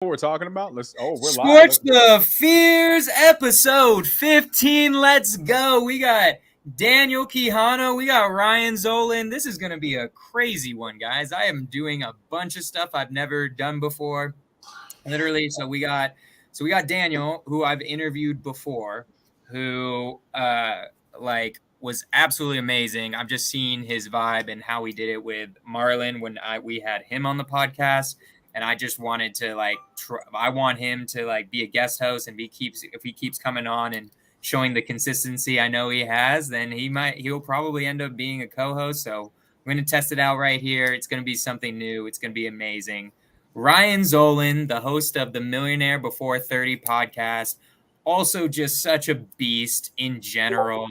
What we're talking about? We're Sports live. the Fears episode 15. Let's go. We got Daniel Quijano. We got Ryan Zolin. This is going to be a crazy one, guys. I am doing a bunch of stuff I've never done before. Literally. So we got Daniel, who I've interviewed before, who was absolutely amazing. I've just seen his vibe and how he did it with Marlon when we had him on the podcast. And I just wanted to I want him to be a guest host, and if he keeps coming on and showing the consistency I know he has, then he'll probably end up being a co-host. So we're going to test it out right here. It's going to be something new. It's going to be amazing. Ryan Zolin, the host of the Millionaire Before 30 podcast, also just such a beast in general.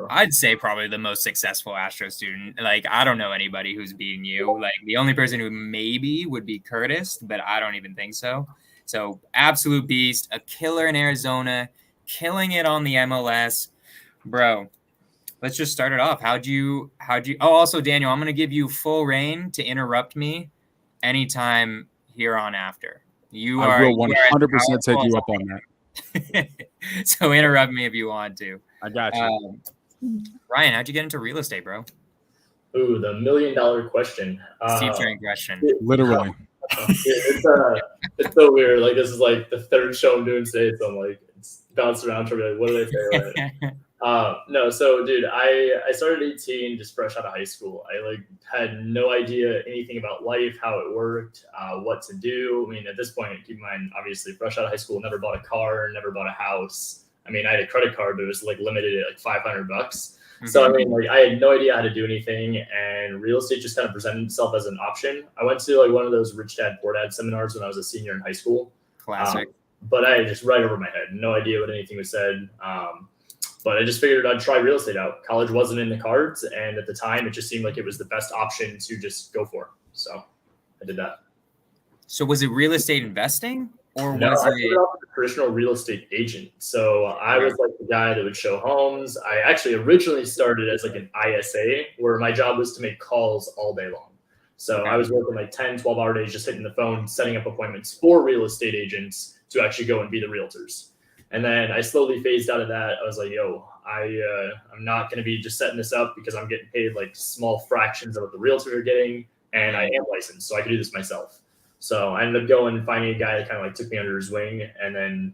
I'd say probably the most successful Astro student. I don't know anybody who's beating you. The only person who maybe would be Curtis, but I don't even think so. So absolute beast, a killer in Arizona, killing it on the MLS. Bro, let's just start it off. How'd you also Daniel, I'm going to give you full reign to interrupt me anytime here on after. I will 100% take you up on that. So interrupt me if you want to. I got you. Ryan, how'd you get into real estate, bro? Ooh, the $1 million question. Steve Train question. Literally. It's so weird. This is the third show I'm doing today, so I'm it's bounced around trying to what did I say? No, so dude, I started 18, just fresh out of high school. I had no idea anything about life, how it worked, what to do. I mean, at this point, keep in mind, obviously, fresh out of high school, never bought a car, never bought a house. I mean, I had a credit card, but it was limited at $500. Mm-hmm. So I mean, I had no idea how to do anything, and real estate just kind of presented itself as an option. I went to one of those Rich Dad Poor Dad seminars when I was a senior in high school. Classic. But I just right over my head, no idea what anything was said. But I just figured I'd try real estate out. College wasn't in the cards, and at the time, it just seemed like it was the best option to just go for. So I did that. So was it real estate investing? Or no, I started off as a traditional real estate agent. So I was the guy that would show homes. I actually originally started as an ISA, where my job was to make calls all day long. So I was working 10, 12-hour days, just hitting the phone, setting up appointments for real estate agents to actually go and be the realtors. And then I slowly phased out of that. I was I'm not going to be just setting this up because I'm getting paid small fractions of what the realtors are getting, and I am licensed, so I can do this myself. So I ended up going and finding a guy that kind of took me under his wing. And then,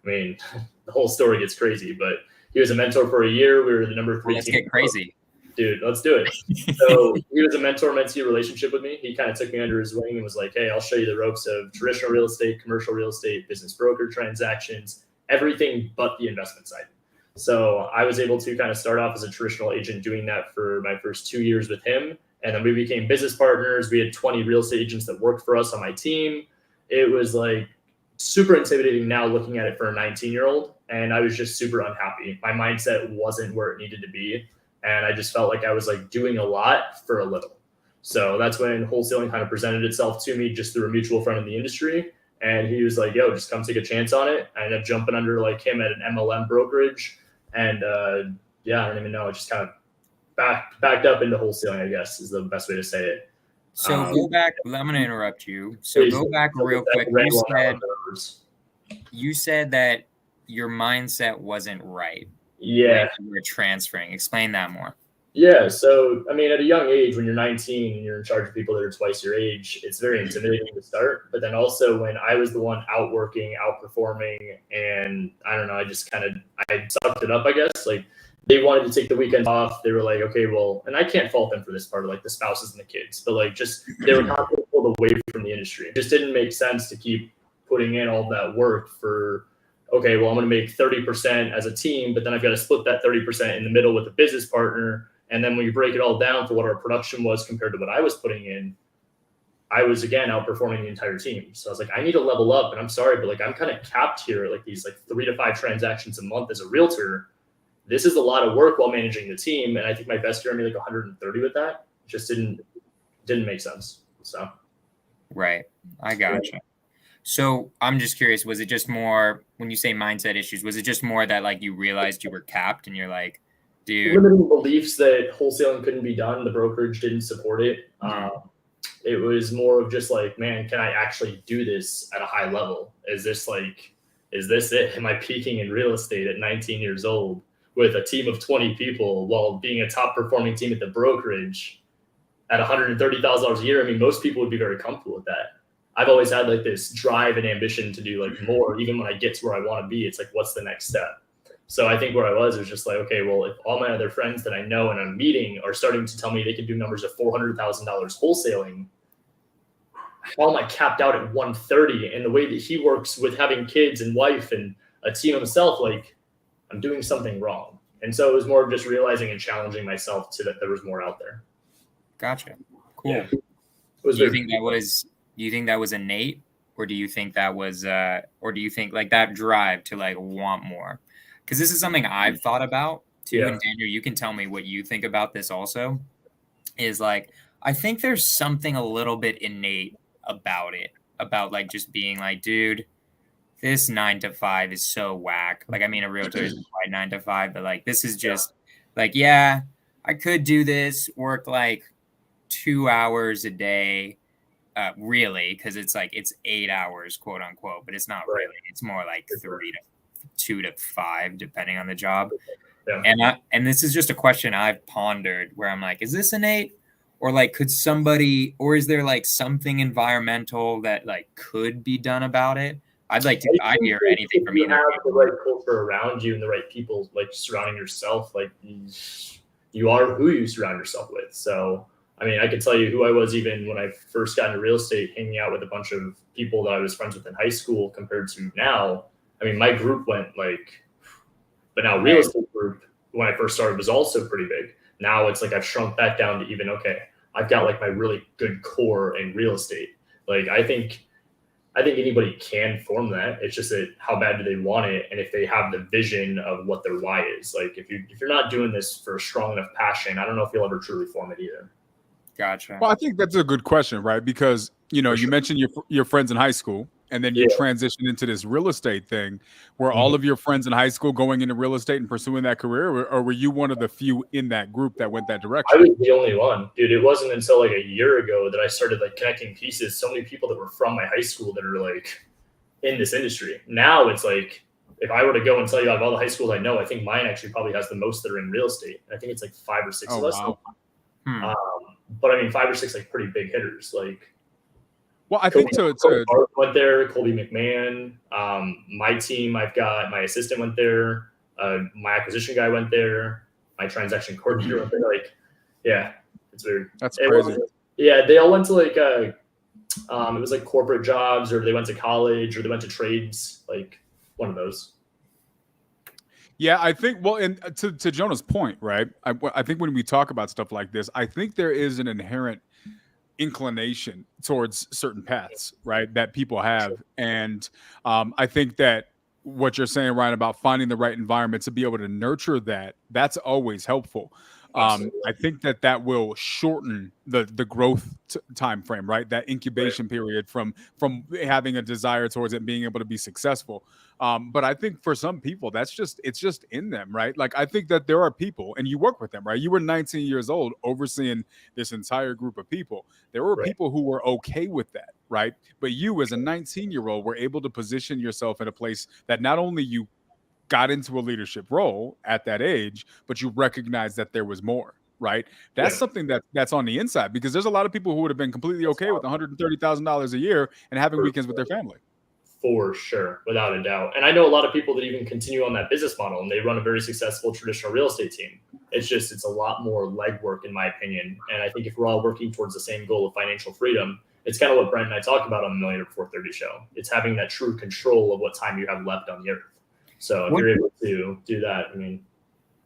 I mean, the whole story gets crazy, but he was a mentor for a year. We were the number 3 Let's team. Get crazy. Dude, let's do it. So he was a mentor-mentee relationship with me. He kind of took me under his wing and was hey, I'll show you the ropes of traditional real estate, commercial real estate, business broker transactions, everything but the investment side. So I was able to kind of start off as a traditional agent doing that for my first 2 years with him. And then we became business partners. We had 20 real estate agents that worked for us on my team. It was super intimidating now looking at it for a 19-year-old. And I was just super unhappy. My mindset wasn't where it needed to be. And I just felt like I was doing a lot for a little. So that's when wholesaling kind of presented itself to me just through a mutual friend in the industry. And he was yo, just come take a chance on it. I ended up jumping under him at an MLM brokerage. And I don't even know. It just kind of backed up into wholesaling, I guess, is the best way to say it. So go back. I'm going to interrupt you. So go back real quick. You said that your mindset wasn't right. Yeah. You were transferring. Explain that more. Yeah. So, I mean, at a young age, when you're 19 and you're in charge of people that are twice your age, it's very intimidating to start. But then also when I was the one outworking, outperforming, and I don't know, I sucked it up, I guess. They wanted to take the weekend off. They were okay, well, and I can't fault them for this part of the spouses and the kids, but they were constantly pulled away from the industry. It just didn't make sense to keep putting in all that work for, okay, well, I'm going to make 30% as a team, but then I've got to split that 30% in the middle with a business partner. And then when you break it all down for what our production was compared to what I was putting in, I was again outperforming the entire team. So I was I need to level up, and I'm sorry, but I'm kind of capped here at these 3 to 5 transactions a month as a realtor. This is a lot of work while managing the team. And I think my best year, I made 130 with that. It just didn't make sense. So. Right. I gotcha. So I'm just curious, was it just more, when you say mindset issues, was it just more that you realized you were capped and you're dude. Limiting beliefs that wholesaling couldn't be done. The brokerage didn't support it. It was more of just like, man, can I actually do this at a high level? Is this it? Am I peaking in real estate at 19 years old with a team of 20 people while being a top performing team at the brokerage at $130,000 a year? I mean, most people would be very comfortable with that. I've always had like this drive and ambition to do like more. Even when I get to where I want to be, it's like, what's the next step? So I think where I was just like, okay, well, if all my other friends that I know and I'm meeting are starting to tell me they can do numbers of $400,000 wholesaling, how am I capped out at 130? And the way that he works with having kids and wife and a team himself, like, I'm doing something wrong. And so it was more of just realizing and challenging myself to that there was more out there. Gotcha. Cool. Yeah. Do you think that was innate, or do you think that was or do you think like that drive to like want more? Because this is something I've thought about too. Yeah. And Daniel, you can tell me what you think about this also. Is like, I think there's something a little bit innate about it, about like just being like, dude, this 9 to 5 is so whack. Like, I mean, a realtor is quite 9 to 5, but like, this is just like, yeah, I could do this, work like 2 hours a day, really, because it's like it's 8 hours, quote unquote, but it's not really. It's more like 2 to 5, depending on the job. Yeah. And this is just a question I've pondered where I'm like, is this innate? Or like, could somebody, or is there like something environmental that like could be done about it? I'd hear anything from you. Have the right culture around you and the right people, like surrounding yourself, like you are who you surround yourself with. So, I mean, I could tell you who I was even when I first got into real estate, hanging out with a bunch of people that I was friends with in high school compared to now. I mean, my group went like, but now real estate group, when I first started, was also pretty big. Now it's like I've shrunk that down to even, okay, I've got like my really good core in real estate. Like, I think anybody can form that. It's just that how bad do they want it, and if they have the vision of what their why is. Like, if you're not doing this for a strong enough passion, I don't know if you'll ever truly form it either. Gotcha. Well, I think that's a good question, right? Because you mentioned your friends in high school, and then you transitioned into this real estate thing. Were all of your friends in high school going into real estate and pursuing that career, or were you one of the few in that group that went that direction? I was the only one, dude. It wasn't until like a year ago that I started like connecting pieces. So many people that were from my high school that are like in this industry. Now it's like, if I were to go and tell you out of all the high schools I know, I think mine actually probably has the most that are in real estate. I think it's like 5 or 6 of us. Wow. But I mean, 5 or 6 like pretty big hitters. Like, well, I think Colby went there. Colby McMahon. My team, I've got my assistant went there. My acquisition guy went there. My transaction coordinator went there. Like, yeah, it's weird. That's crazy. They all went to like it was like corporate jobs, or they went to college, or they went to trades. Like one of those. Yeah, I think, well, and to Jonah's point, right? I think when we talk about stuff like this, I think there is an inherent inclination towards certain paths, right, that people have. And I think that what you're saying, Ryan, about finding the right environment to be able to nurture that's always helpful. I think that will shorten the growth time frame, right? That incubation period from having a desire towards it, being able to be successful. But I think for some people, it's just in them, right? Like, I think that there are people, and you work with them, right? You were 19 years old overseeing this entire group of people. There were people who were okay with that, right? But you, as a 19-year-old, were able to position yourself in a place that not only you got into a leadership role at that age, but you recognize that there was more, right? That's something that's on the inside, because there's a lot of people who would have been completely okay with $130,000 a year and having weekends with their family. For sure, without a doubt. And I know a lot of people that even continue on that business model, and they run a very successful traditional real estate team. It's a lot more legwork, in my opinion. And I think if we're all working towards the same goal of financial freedom, it's kind of what Brent and I talk about on the Millionaire Before 30 show. It's having that true control of what time you have left on the earth. So if you're able to do that, I mean,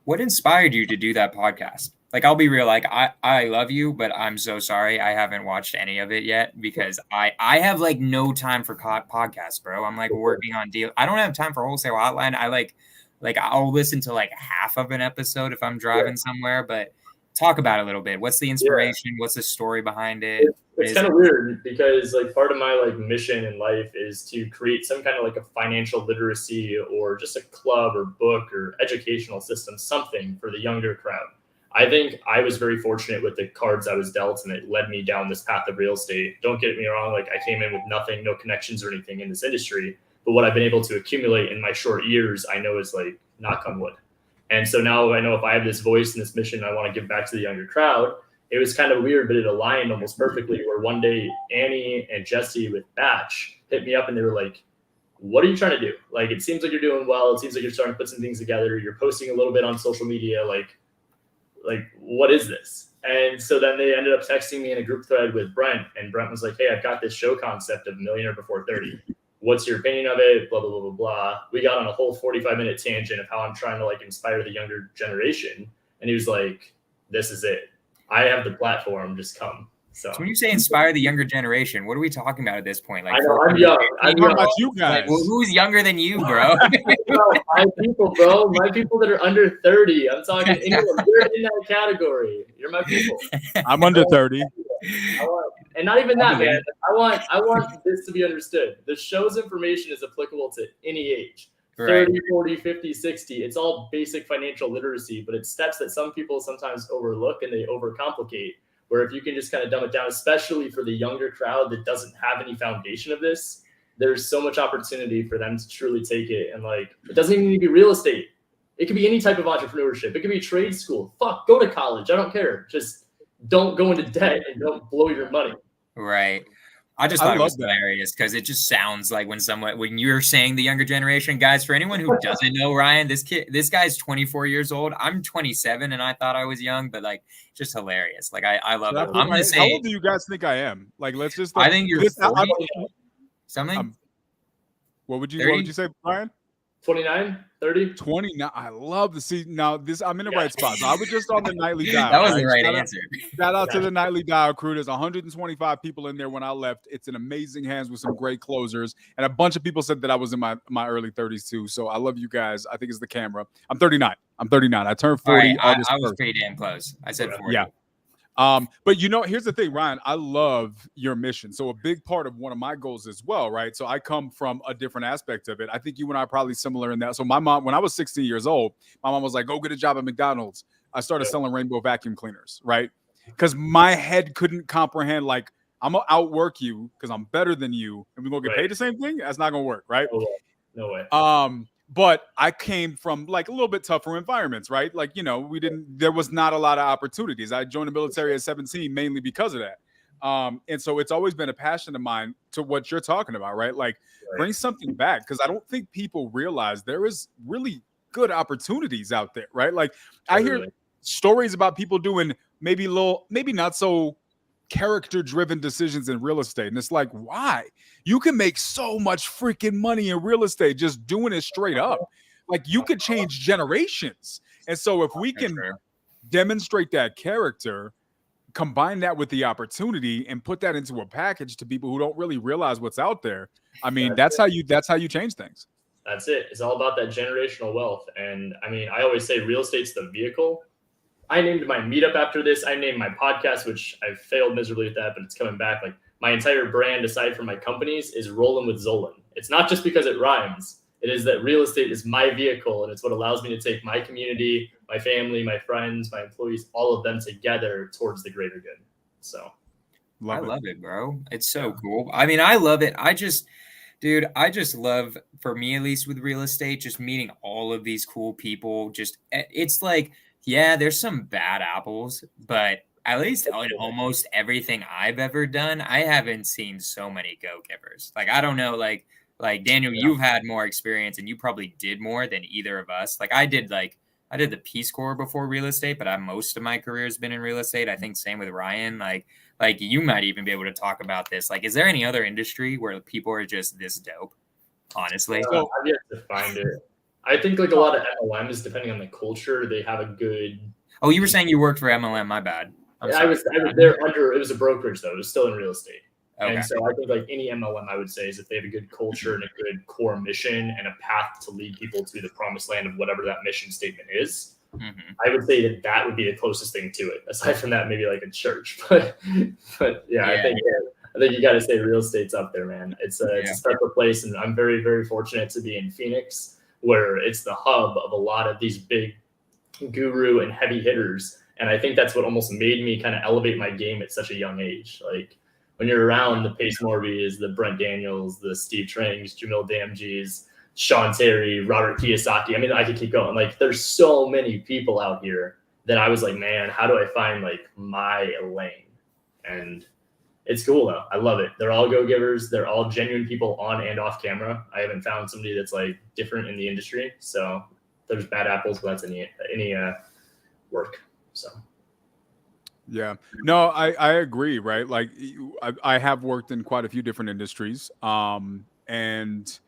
what inspired you to do that podcast? Like, I'll be real, like, I love you, but I'm so sorry I haven't watched any of it yet, because I have like no time for podcasts, bro. I'm like working on deal. I don't have time for Wholesale Hotline. I like I'll listen to like half of an episode if I'm driving somewhere, but talk about it a little bit. What's the inspiration? What's the story behind it? It's kind of weird, because like part of my like mission in life is to create some kind of like a financial literacy, or just a club or book or educational system, something for the younger crowd. I think I was very fortunate with the cards I was dealt, and it led me down this path of real estate. Don't get me wrong. Like, I came in with nothing, no connections or anything in this industry, but what I've been able to accumulate in my short years, I know is like knock on wood. And so now I know if I have this voice and this mission I want to give back to the younger crowd. It was kind of weird, but it aligned almost perfectly, where one day Annie and Jesse with Batch hit me up and they were like, what are you trying to do? Like, it seems like you're doing well. It seems like you're starting to put some things together. You're posting a little bit on social media. Like what is this? And so then they ended up texting me in a group thread with Brent, and Brent was like, hey, I've got this show concept of Millionaire Before 30. What's your opinion of it? Blah, blah, blah, blah, blah. We got on a whole 45-minute tangent of how I'm trying to like inspire the younger generation. And he was like, this is it. I have the platform, just come. So when you say inspire the younger generation, what are we talking about at this point? Like, I know, I'm young. I'm talking about you guys. Like, well, who's younger than you, bro? My people, bro. My people that are under 30. I'm talking anyone. You're in that category. You're my people. I'm under 30. And not even that, man. I want this to be understood. The show's information is applicable to any age. 30, 40, 50, 60. It's all basic financial literacy, but it's steps that some people sometimes overlook and they overcomplicate. Where if you can just kind of dumb it down, especially for the younger crowd that doesn't have any foundation of this, there's so much opportunity for them to truly take it. And like, it doesn't even need to be real estate. It could be any type of entrepreneurship. It could be trade school. Fuck, go to college. I don't care. Just don't go into debt and don't blow your money. Right. I just thought it was hilarious because it just sounds like when you're saying the younger generation, guys, for anyone who doesn't know Ryan, this guy's 24 years old. I'm 27 and I thought I was young, but like, just hilarious. Like, I love it. I'm going to say, how old do you guys think I am? Like, let's just, I think you're 40, something. What would you say, Brian? 29, 30, 29. I love to see now this. I'm in the right spot. So I was just on the nightly dial. That was the right answer. Shout out to the nightly dial crew. There's 125 people in there when I left. It's an amazing hands with some great closers. And a bunch of people said that I was in my early 30s too. So I love you guys. I think it's the camera. I'm 39. I turned 40. Right, I was pretty damn close. I said 40. Yeah. But here's the thing, Ryan, I love your mission. So a big part of one of my goals as well, right? So I come from a different aspect of it. I think you and I are probably similar in that. So my mom, when I was 16 years old, my mom was like, go get a job at McDonald's. I started selling rainbow vacuum cleaners, right? Because my head couldn't comprehend, like, I'm going to outwork you because I'm better than you. And we're going to get paid the same thing? That's not going to work, right? No way. But I came from like a little bit tougher environments, right? Like, there was not a lot of opportunities. I joined the military at 17 mainly because of that. And so it's always been a passion of mine to what you're talking about, right? Like, bring something back, because I don't think people realize there is really good opportunities out there, right? Like, I hear stories about people doing maybe not so character-driven decisions in real estate. And it's like, why? You can make so much freaking money in real estate just doing it straight up. Like, you could change generations. And so if we can demonstrate that character, combine that with the opportunity, and put that into a package to people who don't really realize what's out there, I mean, that's how you change things. That's it. It's all about that generational wealth. And I mean, I always say real estate's the vehicle. I named my meetup after this. I named my podcast, which I failed miserably at that, but it's coming back. Like, my entire brand, aside from my companies, is Rolling with Zolin. It's not just because it rhymes. It is that real estate is my vehicle, and it's what allows me to take my community, my family, my friends, my employees, all of them together towards the greater good. So I love it, bro. It's so cool. I mean, I love it. I just love, for me at least with real estate, just meeting all of these cool people. It's like, yeah, there's some bad apples, but at least in almost everything I've ever done, I haven't seen so many go-givers. Like, I don't know, like Daniel, you've had more experience and you probably did more than either of us. Like, I did the Peace Corps before real estate, but most of my career has been in real estate. I think same with Ryan. Like you might even be able to talk about this. Like, is there any other industry where people are just this dope? Honestly, I've yet to find it. I think like a lot of MLMs, depending on the culture, they have a good. Oh, you were saying you worked for MLM? My bad. I was there under. It was a brokerage though. It was still in real estate. Okay. And so I think like any MLM, I would say, is if they have a good culture and a good core mission and a path to lead people to the promised land of whatever that mission statement is, I would say that would be the closest thing to it. Aside from that, maybe like a church, but yeah. I think you got to say real estate's up there, man. It's a special place, and I'm very, very fortunate to be in Phoenix, where it's the hub of a lot of these big guru and heavy hitters. And I think that's what almost made me kind of elevate my game at such a young age. Like when you're around the Pace Morbies, the Brent Daniels, the Steve Trings, Jamil Damjees, Sean Terry, Robert Kiyosaki. I mean, I could keep going. Like there's so many people out here that I was like, man, how do I find like my lane? And it's cool though. I love it. They're all go-givers. They're all genuine people on and off camera. I haven't found somebody that's like different in the industry. So there's bad apples, but that's any work. So. Yeah, no, I agree. Right. Like I have worked in quite a few different industries. And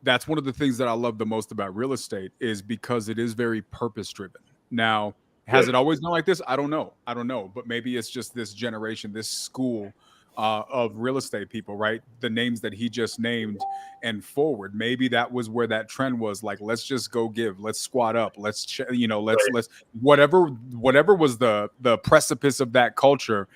that's one of the things that I love the most about real estate is because it is very purpose driven. Now, has it always been like this? I don't know. But maybe it's just this generation, this school of real estate people, right? The names that he just named and forward. Maybe that was where that trend was. Like, let's just go give. Let's squat up. Let's let's whatever was the precipice of that culture.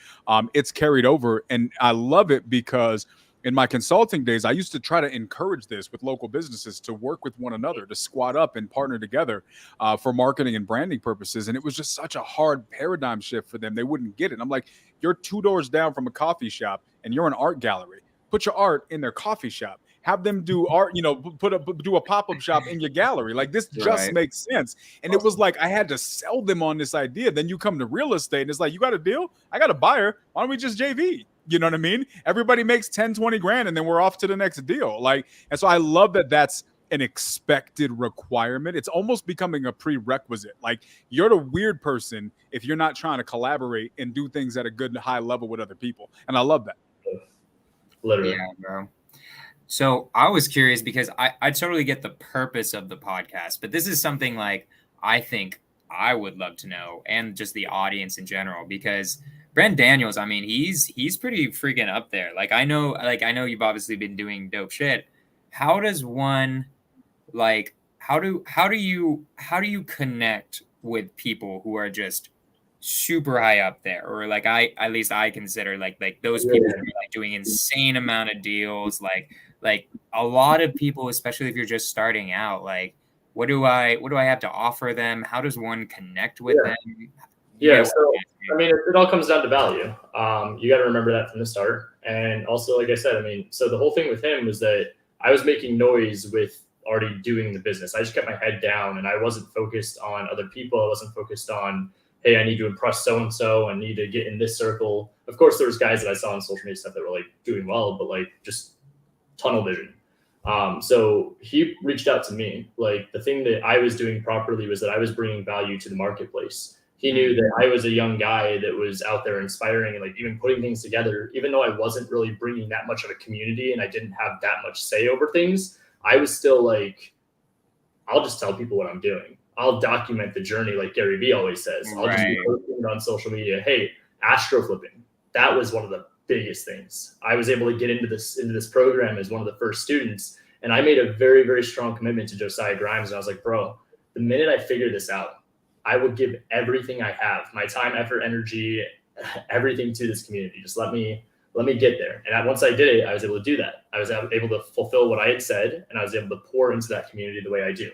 It's carried over, and I love it because in my consulting days, I used to try to encourage this with local businesses to work with one another, to squat up and partner together for marketing and branding purposes. And it was just such a hard paradigm shift for them. They wouldn't get it. I'm like, you're 2 doors down from a coffee shop and you're an art gallery. Put your art in their coffee shop. Have them do art, do a pop-up shop in your gallery. Like this just makes sense. And it was like I had to sell them on this idea. Then you come to real estate and it's like, you got a deal? I got a buyer. Why don't we just JV? You know what I mean? Everybody makes 10, 20 grand and then we're off to the next deal. And so I love that that's an expected requirement. It's almost becoming a prerequisite. Like you're the weird person if you're not trying to collaborate and do things at a good high level with other people. And I love that. Literally. Yeah, bro. So I was curious because I totally get the purpose of the podcast, but this is something like I think I would love to know and just the audience in general, because Brent Daniels, I mean, he's pretty freaking up there. I know you've obviously been doing dope shit. How does one how do you connect with people who are just super high up there, or at least I consider those people who are doing insane amount of deals, like a lot of people, especially if you're just starting out, what do I have to offer them? How does one connect with them? Yeah, so I mean, it all comes down to value. You got to remember that from the start. And also, like I said, I mean, so the whole thing with him was that I was making noise with already doing the business. I just kept my head down and I wasn't focused on other people. I wasn't focused on, hey, I need to impress so-and-so. I need to get in this circle. Of course, there was guys that I saw on social media stuff that were doing well, but just tunnel vision. So he reached out to me. The thing that I was doing properly was that I was bringing value to the marketplace. He knew that I was a young guy that was out there inspiring and even putting things together, even though I wasn't really bringing that much of a community and I didn't have that much say over things. I was still I'll just tell people what I'm doing. I'll document the journey, like Gary Vee always says. I'll just be posting on social media. Hey, astro flipping. That was one of the biggest things. I was able to get into this program as one of the first students. And I made a very, very strong commitment to Josiah Grimes. And I was like, bro, the minute I figure this out, I would give everything I have, my time, effort, energy, everything to this community. Just let me get there. And once I did it, I was able to do that. I was able to fulfill what I had said, and I was able to pour into that community the way I do.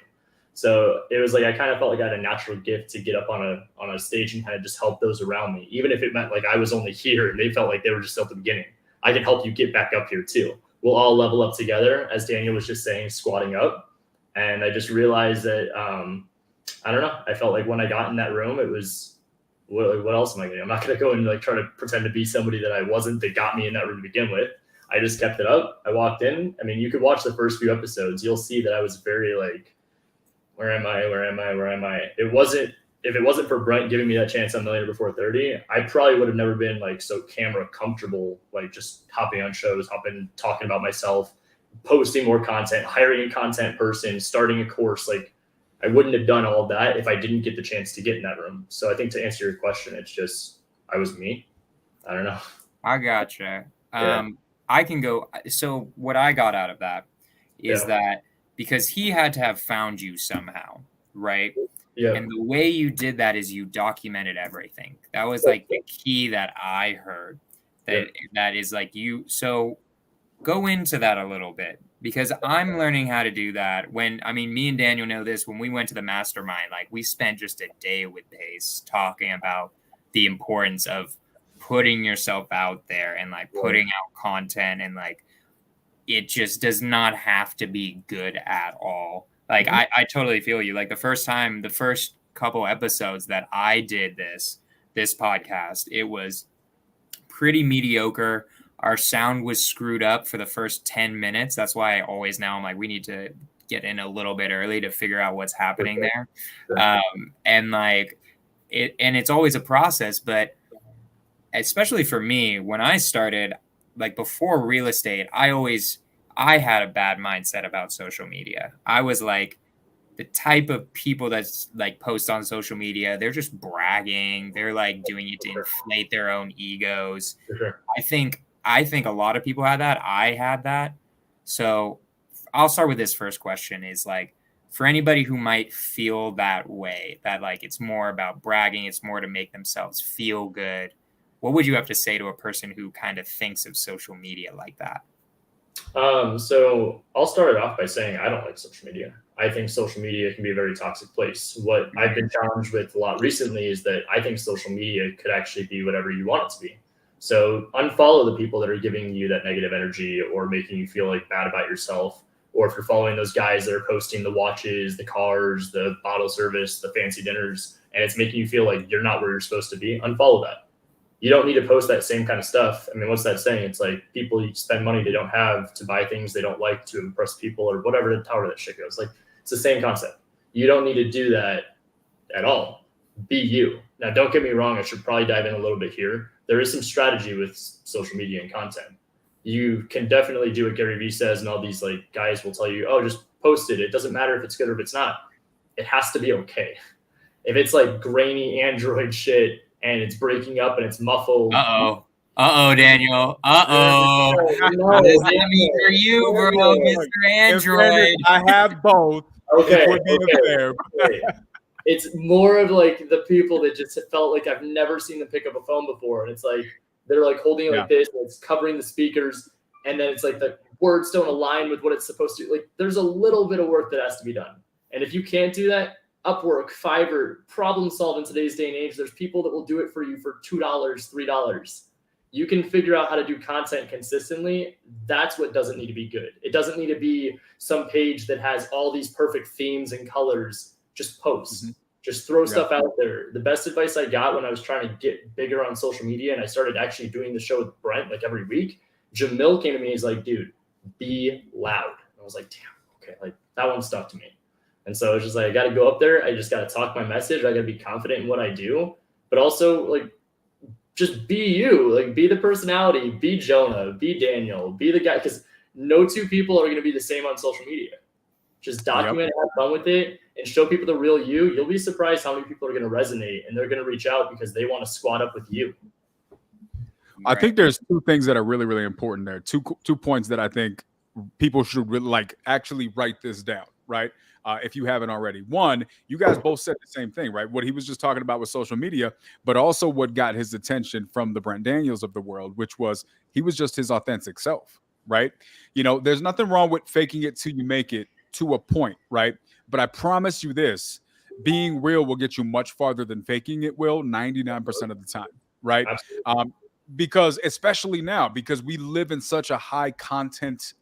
So it was I kind of felt like I had a natural gift to get up on a stage and kind of just help those around me, even if it meant I was only here and they felt like they were just at the beginning. I can help you get back up here too. We'll all level up together, as Daniel was just saying, squatting up. And I just realized that I don't know. I felt like when I got in that room, it was, what else am I going to do? I'm not going to go and try to pretend to be somebody that I wasn't, that got me in that room to begin with. I just kept it up. I walked in. I mean, you could watch the first few episodes. You'll see that I was very where am I? If it wasn't for Brent giving me that chance on Millionaire Before 30, I probably would have never been so camera comfortable, just hopping on shows, talking about myself, posting more content, hiring a content person, starting a course. I wouldn't have done all of that if I didn't get the chance to get in that room. So I think to answer your question, it's just, I was me. I don't know. I gotcha. I can go. So what I got out of that is that because he had to have found you somehow, right? Yeah. And the way you did that is you documented everything. That was the key that I heard. That is you. So go into that a little bit, because I'm learning how to do that. Me and Daniel know this, when we went to the mastermind, we spent just a day with Pace talking about the importance of putting yourself out there and like putting out content, and like it just does not have to be good at all. Like I totally feel you. Like the first couple episodes that I did this podcast, it was pretty mediocre. Our sound was screwed up for the first 10 minutes. That's why I'm like, we need to get in a little bit early to figure out what's happening there. And like it's always a process, but especially for me, when I started, like before real estate, I had a bad mindset about social media. I was like, the type of people that's like post on social media, they're just bragging. They're like doing it to inflate their own egos. I think a lot of people had that. I had that. So I'll start with this first question is like, for anybody who might feel that way, that like it's more about bragging, it's more to make themselves feel good, what would you have to say to a person who kind of thinks of social media like that? So I'll start it off by saying I don't like social media. I think social media can be a very toxic place. What I've been challenged with a lot recently is that I think social media could actually be whatever you want it to be. So unfollow the people that are giving you that negative energy or making you feel like bad about yourself. Or if you're following those guys that are posting the watches, the cars, the bottle service, the fancy dinners, and it's making you feel like you're not where you're supposed to be, unfollow that. You don't need to post that same kind of stuff. I mean, what's that saying? It's like people spend money they don't have to buy things they don't like to impress people or whatever, however that shit goes. Like, it's the same concept. You don't need to do that at all. Be you. Now, don't get me wrong. I should probably dive in a little bit here. There is some strategy with social media and content. You can definitely do what Gary Vee says, and all these like guys will tell you, oh, just post it. It doesn't matter if it's good or if it's not. It has to be okay. If it's like grainy Android shit, and it's breaking up and it's muffled. Daniel. What does that mean for you, bro, Mr. Android? I have both. Okay. It's more of like the people that just felt like I've never seen them pick up a phone before. And it's like, they're like holding it like this, and it's covering the speakers. And then it's like the words don't align with what it's supposed to. Like, there's a little bit of work that has to be done. And if you can't do that, Upwork, Fiverr, problem solve in today's day and age. There's people that will do it for you for $2, $3. You can figure out how to do content consistently. That's what doesn't need to be good. It doesn't need to be some page that has all these perfect themes and colors. Just post. Just throw stuff out there. The best advice I got when I was trying to get bigger on social media and I started actually doing the show with Brent like every week, Jamil came to me and he's like, dude, be loud. I was like, damn, okay, like that one stuck to me. And so it's just like, I got to go up there. I just got to talk my message. I got to be confident in what I do, but also like, just be you, like be the personality, be Jonah, be Daniel, be the guy. Cause no two people are going to be the same on social media. Just document it, have fun with it, and show people the real you. You'll be surprised how many people are going to resonate and they're going to reach out because they want to squat up with you. I think there's two things that are really, really important there. Two points that I think people should really like actually write this down, right? If you haven't already. One, you guys both said the same thing, right? What he was just talking about with social media, but also what got his attention from the Brent Daniels of the world, which was he was just his authentic self, right? You know, there's nothing wrong with faking it till you make it to a point, right? But I promise you this, being real will get you much farther than faking it will 99% of the time, right? Because especially now, because we live in such a high content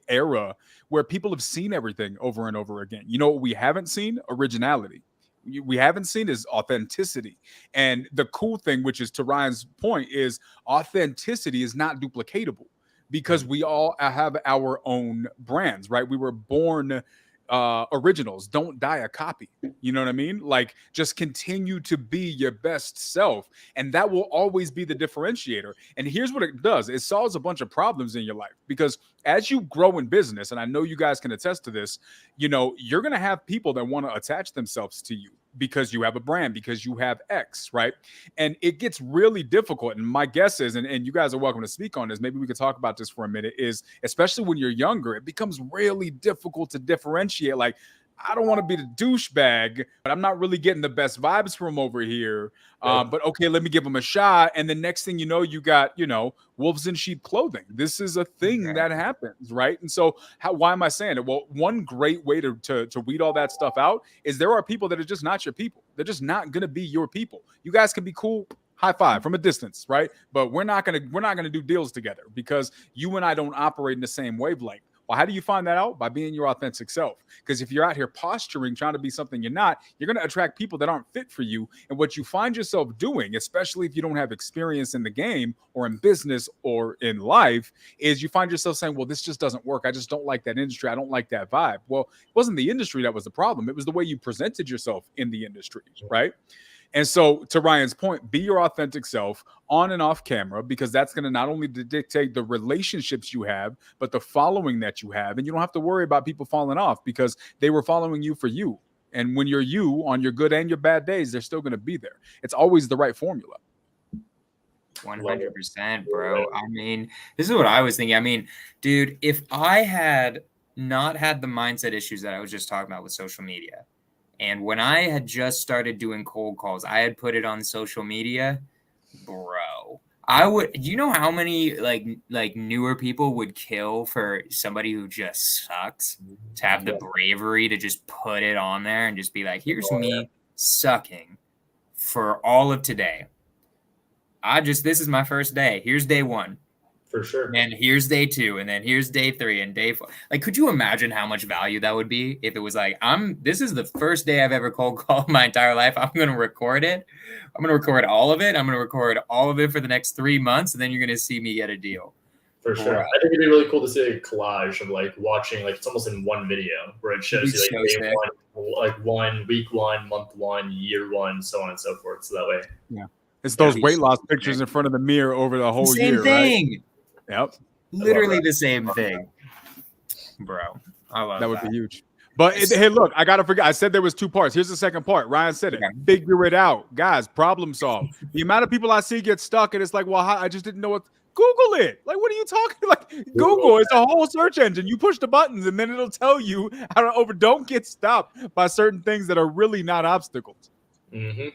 era where people have seen everything over and over again. You know what we haven't seen? Originality. We haven't seen is authenticity. And the cool thing, which is to Ryan's point, is authenticity is not duplicatable because we all have our own brands, right? We were born originals. Don't die a copy. You know what I mean? Like, just continue to be your best self. And that will always be the differentiator. And here's what it does. It solves a bunch of problems in your life because as you grow in business, and I know you guys can attest to this, you know, you're going to have people that want to attach themselves to you because you have a brand, because you have X, right? And it gets really difficult. And my guess is, and you guys are welcome to speak on this, maybe we could talk about this for a minute, is especially when you're younger, it becomes really difficult to differentiate. Like, I don't want to be the douchebag, but I'm not really getting the best vibes from over here. But okay, let me give them a shot. And the next thing you know, you got, you know, wolves in sheep clothing. This is a thing that happens, right? And so why am I saying it? Well, one great way to weed all that stuff out is there are people that are just not your people. They're just not going to be your people. You guys can be cool high five from a distance, right? But we're not gonna do deals together because you and I don't operate in the same wavelength. Well, how do you find that out? By being your authentic self. Because if you're out here posturing, trying to be something you're not, you're going to attract people that aren't fit for you. And what you find yourself doing, especially if you don't have experience in the game or in business or in life, is you find yourself saying, well, this just doesn't work. I just don't like that industry. I don't like that vibe. Well, it wasn't the industry that was the problem. It was the way you presented yourself in the industry, right? And so, to Ryan's point, be your authentic self on and off camera, because that's going to not only dictate the relationships you have, but the following that you have. And you don't have to worry about people falling off because they were following you for you. And when you're you on your good and your bad days, they're still going to be there. It's always the right formula. 100%, bro. I mean, this is what I was thinking. I mean, dude, if I had not had the mindset issues that I was just talking about with social media, and when I had just started doing cold calls, I had put it on social media, bro. You know how many like newer people would kill for somebody who just sucks to have the bravery to just put it on there and just be like, here's me sucking for all of today. This is my first day. Here's day 1. For sure. And here's day 2, and then here's day 3 and day 4. Like, could you imagine how much value that would be if it was like, this is the first day I've ever cold called my entire life. I'm going to record it. I'm going to record all of it. I'm going to record all of it for the next 3 months, and then you're going to see me get a deal. For sure. I think it'd be really cool to see a collage of like watching, like it's almost in one video where it shows you like day 1, like 1, week 1, month 1, year 1, so on and so forth. So that way. Yeah. It's those weight loss pictures in front of the mirror over the whole year, thing. Right? Yep. Literally the same thing. Bro, I love that. That would be huge. But hey, look, I gotta forget. I said there was 2 parts. Here's the second part. Ryan said it. Figure it out, guys. Problem solve. The amount of people I see get stuck, and it's like, well, I just didn't know what. Google it. Like, what are you talking? Like, Google is a whole search engine. You push the buttons, and then it'll tell you how to over. Don't get stopped by certain things that are really not obstacles. Mm-hmm.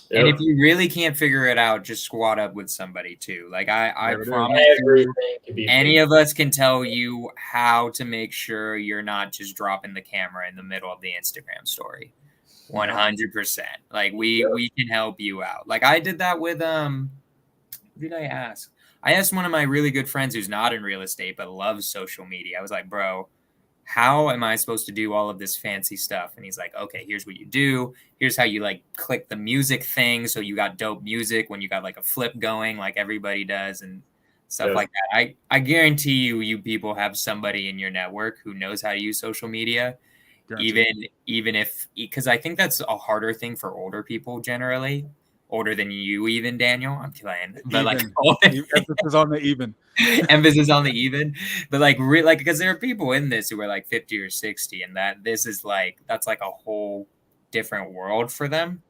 Yep. And if you really can't figure it out, just squat up with somebody too. Like I promise you, any of us can tell you how to make sure you're not just dropping the camera in the middle of the Instagram story. 100%. Like we can help you out. Like I did that with who did I ask? I asked one of my really good friends who's not in real estate but loves social media. I was like, bro, how am I supposed to do all of this fancy stuff? And he's like, okay, here's what you do. Here's how you like click the music thing. So you got dope music when you got like a flip going like everybody does and stuff like that. I guarantee you people have somebody in your network who knows how to use social media. Gotcha. Even if, because I think that's a harder thing for older people generally. Older than you even, Daniel. I'm playing. But like emphasis on the even. Emphasis on the even. But like because there are people in this who are like 50 or 60, and that's like a whole different world for them.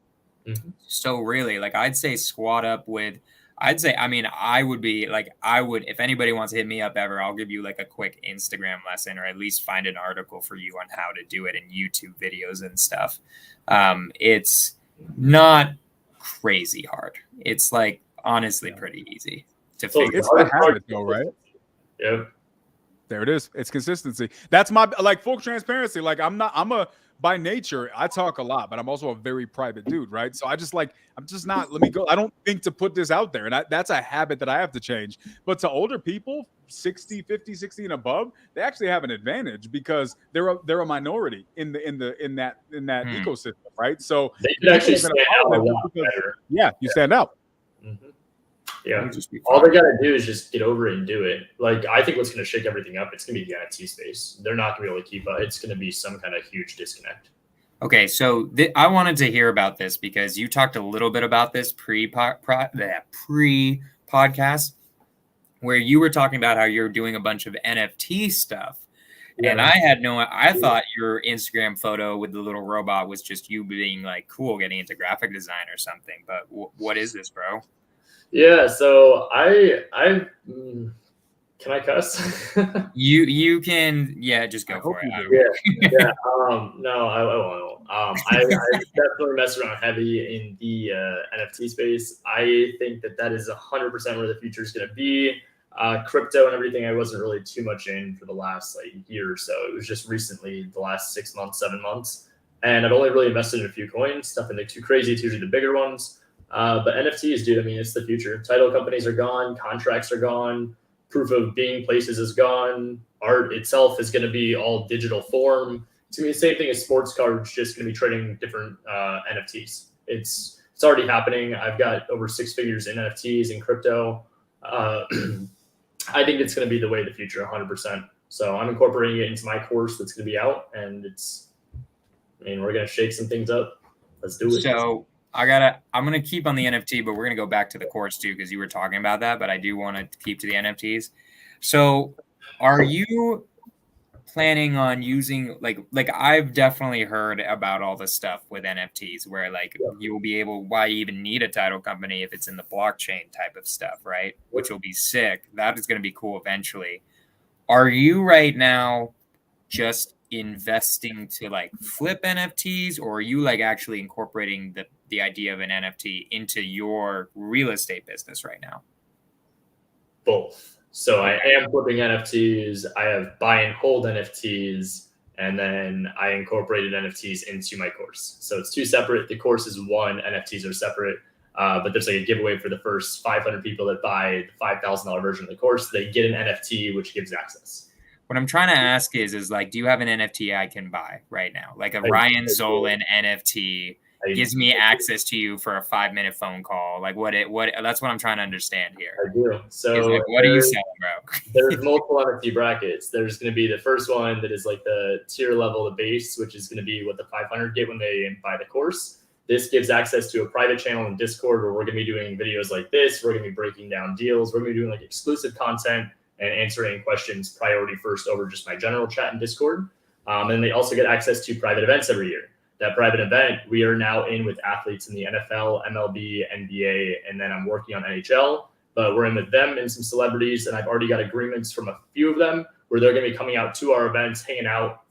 Mm-hmm. So really, like I'd say squat up with I would if anybody wants to hit me up ever, I'll give you like a quick Instagram lesson or at least find an article for you on how to do it in YouTube videos and stuff. It's not crazy hard. It's like honestly pretty easy to figure. It's the habit though, right? Yeah. There it is. It's consistency. That's my like full transparency. Like I'm by nature, I talk a lot, but I'm also a very private dude, right? So I'm just not, let me go. I don't think to put this out there. And that's a habit that I have to change. But to older people, 50, 60 and above, they actually have an advantage because they're a minority in that ecosystem, right? So they can actually stand out a lot better. Yeah, you stand out. Mm-hmm. Yeah. All they got to do is just get over it and do it. Like, I think what's going to shake everything up, it's going to be the NFT space. They're not going to be able to keep up. It's going to be some kind of huge disconnect. Okay, so I wanted to hear about this because you talked a little bit about this pre-podcast where you were talking about how you're doing a bunch of NFT stuff. Yeah. And I thought your Instagram photo with the little robot was just you being like cool, getting into graphic design or something. But what is this, bro? Yeah, so I can I cuss? you can, just go for it. Yeah. No, I won't. I definitely mess around heavy in the NFT space. I think that is 100% where the future is going to be. Crypto and everything, I wasn't really too much in for the last year or so. It was just recently, the last 6 months, 7 months, and I've only really invested in a few coins. Nothing too crazy. It's usually the bigger ones. But NFTs, dude, I mean, it's the future. Title companies are gone, contracts are gone, proof of being places is gone. Art itself is going to be all digital form. It's going to be the same thing as sports cards, just going to be trading different NFTs. It's already happening. I've got over 6 figures in NFTs and crypto. I think it's going to be the way of the future, 100%. So I'm incorporating it into my course that's going to be out, and we're going to shake some things up. Let's do it. So I'm going to keep on the NFT, but we're going to go back to the course too, because you were talking about that, but I do want to keep to the NFTs. So are you planning on using like I've definitely heard about all this stuff with NFTs where you will be able, why you even need a title company if it's in the blockchain type of stuff, right? Which will be sick. That is going to be cool eventually. Are you right now just investing to flip NFTs, or are you actually incorporating the idea of an NFT into your real estate business right now? Both. So I am flipping NFTs. I have buy and hold NFTs, and then I incorporated NFTs into my course. So it's 2 separate. The course is 1. NFTs are separate. But there's a giveaway for the first 500 people that buy the $5,000 version of the course. They get an NFT, which gives access. What I'm trying to ask is do you have an NFT I can buy right now? Like a Ryan Zolin NFT gives me access to you for a 5-minute phone call. What that's what I'm trying to understand here. I do. So what are you selling, bro? There's multiple NFT brackets. There's going to be the first one that is the tier level, the base, which is going to be what the 500 get when they buy the course. This gives access to a private channel in Discord where we're going to be doing videos like this. We're going to be breaking down deals. We're going to be doing exclusive content and answering questions priority first over just my general chat in Discord. And they also get access to private events every year. That private event, we are now in with athletes in the NFL, MLB, NBA, and then I'm working on NHL. But we're in with them and some celebrities, and I've already got agreements from a few of them where they're going to be coming out to our events, hanging out,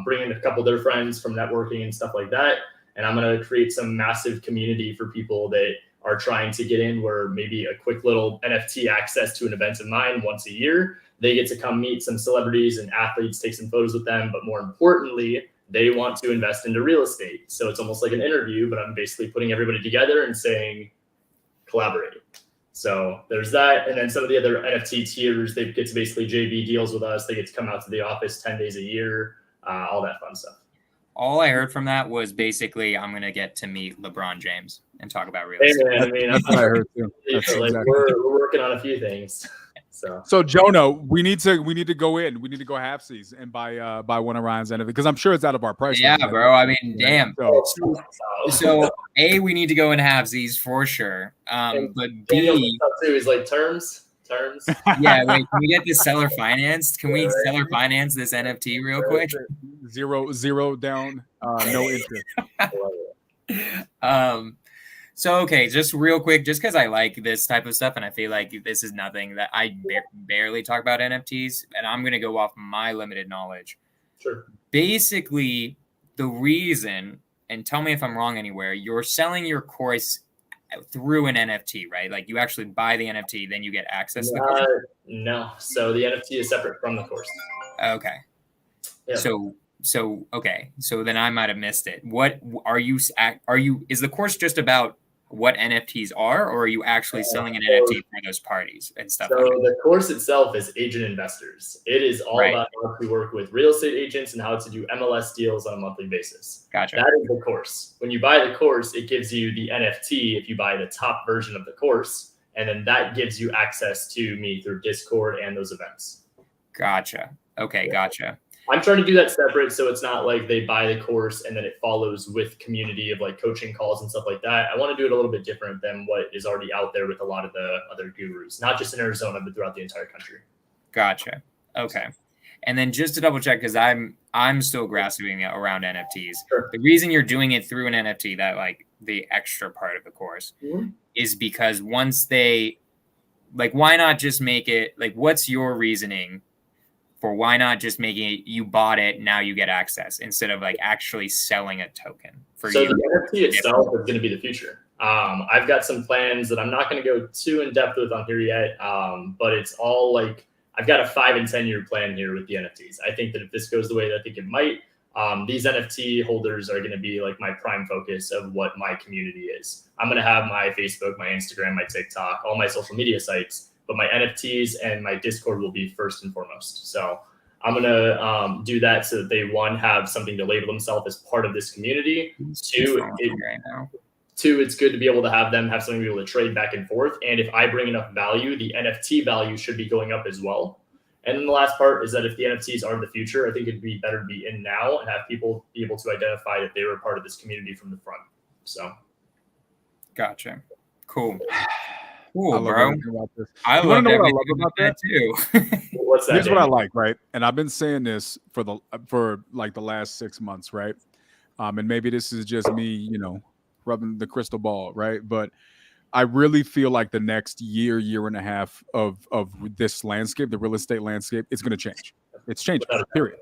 bringing a couple of their friends from networking and stuff like that. And I'm going to create some massive community for people that are trying to get in, where maybe a quick little NFT access to an event of mine once a year. They get to come meet some celebrities and athletes, take some photos with them. But more importantly, they want to invest into real estate. So it's almost like an interview, but I'm basically putting everybody together and saying, collaborate. So there's that. And then some of the other NFT tiers, they get to basically JV deals with us. They get to come out to the office 10 days a year, all that fun stuff. All I heard from that was basically I'm going to get to meet LeBron James and talk about real estate. Hey, man, that's what I heard too. That's exactly. We're working on a few things. So Jono, we need to go in. We need to go halfsies and buy one of Ryan's NFTs because I'm sure it's out of our price. Yeah, bro. I mean, damn. So A, we need to go in halfsies for sure. But B, too is terms. Yeah, wait. Can we get this seller financed? Can we seller finance this NFT real quick? Zero down, no interest. So, okay, just real quick, just because I like this type of stuff and I feel like this is nothing that I barely talk about NFTs, and I'm going to go off my limited knowledge. Sure. Basically, the reason, and tell me if I'm wrong anywhere, you're selling your course through an NFT, right? You actually buy the NFT, then you get access to the course? No. So the NFT is separate from the course. Okay. Yeah. So okay. So then I might have missed it. What are you? Is the course just about what NFTs are, or are you actually selling an NFT for those parties and stuff? So the course itself is agent investors. It is all about how to work with real estate agents and how to do MLS deals on a monthly basis. Gotcha. That is the course. When you buy the course, it gives you the NFT if you buy the top version of the course, and then that gives you access to me through Discord and those events. Gotcha. Okay, gotcha. I'm trying to do that separate, so it's not like they buy the course and then it follows with community of coaching calls and stuff like that. I want to do it a little bit different than what is already out there with a lot of the other gurus, not just in Arizona, but throughout the entire country. Gotcha. Okay. And then just to double check, because I'm still grasping around NFTs. Sure. The reason you're doing it through an NFT, that the extra part of the course, is because once they why not just make it what's your reasoning for why not just making it you bought it, now you get access instead of actually selling a token for you? So the NFT itself is going to be the future. I've got some plans that I'm not going to go too in depth with on here yet, but it's all I've got a 5 and 10 year plan here with the NFTs. I think that if this goes the way that I think it might, these NFT holders are going to be like my prime focus of what my community is. I'm going to have my Facebook, my Instagram, my TikTok, all my social media sites, but my NFTs and my Discord will be first and foremost. So I'm going to do that so that they, one, have something to label themselves as part of this community. Two, it's good to be able to have them have something to be able to trade back and forth. And if I bring enough value, the NFT value should be going up as well. And then the last part is that if the NFTs are the future, I think it'd be better to be in now and have people be able to identify that they were part of this community from the front. So. Gotcha. Cool. Cool, bro. I love that too. What's that? Here's what I like, right? And I've been saying this for like the last 6 months, right? And maybe this is just me, rubbing the crystal ball, right? But I really feel like the next year and a half of this landscape, the real estate landscape, it's going to change. It's changing, period.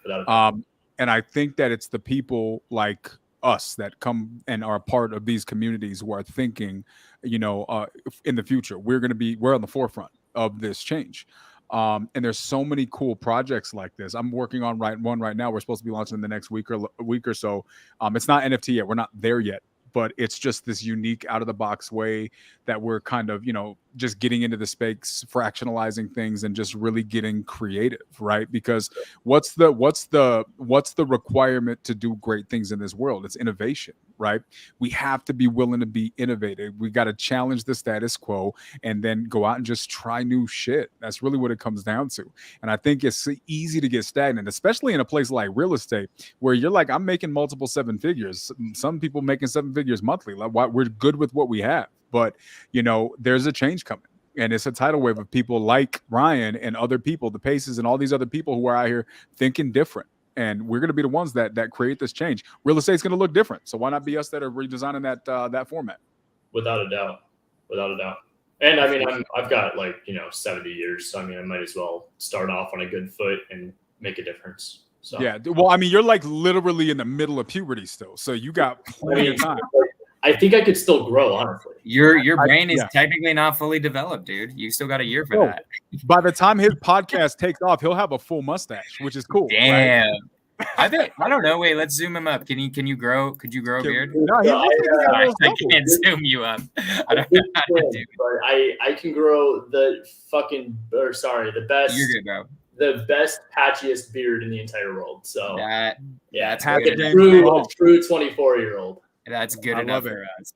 And I think that it's the people like us that come and are a part of these communities who are thinking, in the future, we're on the forefront of this change. And there's so many cool projects like this. I'm working on one right now. We're supposed to be launching in the next week or so. It's not NFT yet. We're not there yet. But it's just this unique out of the box way that we're kind of, just getting into the space, fractionalizing things and just really getting creative, right? Because what's the requirement to do great things in this world? It's innovation, right? We have to be willing to be innovative. We got to challenge the status quo and then go out and just try new shit. That's really what it comes down to. And I think it's easy to get stagnant, especially in a place like real estate where you're like, I'm making multiple 7 figures. Some people making 7 figures monthly. Like, we're good with what we have. But, there's a change coming. And it's a tidal wave of people like Ryan and other people, the Paces and all these other people who are out here thinking different. And we're going to be the ones that create this change. Real estate's going to look different. So why not be us that are redesigning that format? Without a doubt. And I mean, I've got 70 years. So I mean, I might as well start off on a good foot and make a difference. So yeah. Well, I mean, you're like literally in the middle of puberty still. So you got plenty of time. I think I could still grow, honestly. Your brain is technically not fully developed, dude. You still got a year for that. By the time his podcast takes off, he'll have a full mustache, which is cool. Damn. Right? I don't know. Wait, let's zoom him up. Could you grow a beard? No, I can't zoom you up. I don't know how to do it. But I can grow the best. You're good, bro. The best patchiest beard in the entire world. So that's like a true 24-year-old. That's good enough for us.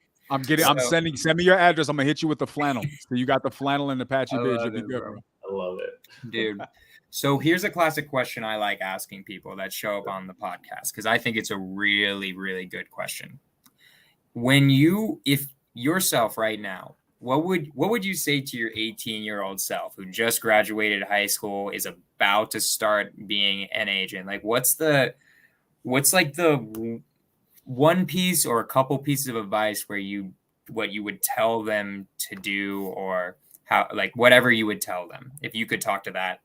Send me your address. I'm gonna hit you with the flannel. So you got the flannel and the patchy beard. You'll be good, bro. I love it, dude. So here's a classic question I like asking people that show up on the podcast because I think it's a really, really good question. If yourself right now, what would you say to your 18-year-old self who just graduated high school, is about to start being an agent? Like, what's the one piece or a couple pieces of advice what you would tell them to do, or how, like, whatever you would tell them if you could talk to that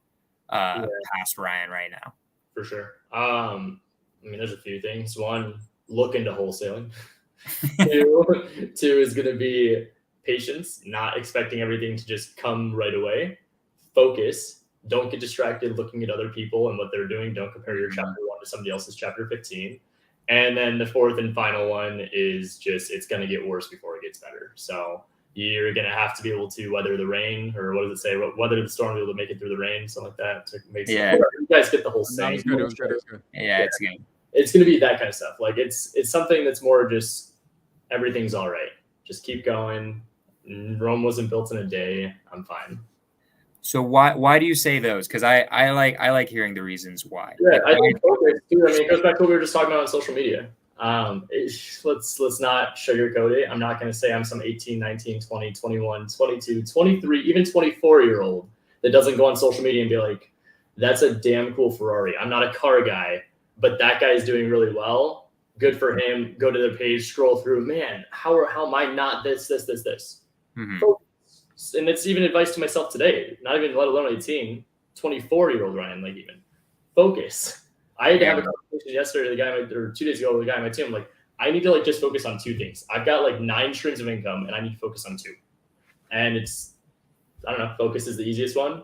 past Ryan right now? For sure. I mean, there's a few things. One, look into wholesaling. Two is going to be patience, not expecting everything to just come right away. Focus. Don't get distracted looking at other people and what they're doing. Don't compare your chapter 1 to somebody else's chapter 15. And then the fourth and final one is just, it's going to get worse before it gets better. So you're going to have to be able to weather the rain, or what does it say? Weather the storm, be able to make it through the rain, something like that. To make you guys get the whole saying. It was good. Yeah, it's good. It's going to be that kind of stuff. Like it's something that's more just everything's all right. Just keep going. Rome wasn't built in a day. I'm fine. So why do you say those? Because I like hearing the reasons why. Yeah, I think focus too. I mean, it goes back to what we were just talking about on social media. Let's not sugarcoat it. I'm not going to say I'm some 18, 19, 20, 21, 22, 23, even 24-year-old that doesn't go on social media and be like, that's a damn cool Ferrari. I'm not a car guy, but that guy's doing really well. Good for him. Go to their page, scroll through. Man, how am I not this? Mm-hmm. Focus. And it's even advice to myself today, not even let alone 18, 24-year-old Ryan, like, even focus. I had to have a conversation yesterday, or 2 days ago with the guy on my team. I'm like, I need to just focus on 2 things. I've got 9 streams of income and I need to focus on 2. And I don't know, focus is the easiest one.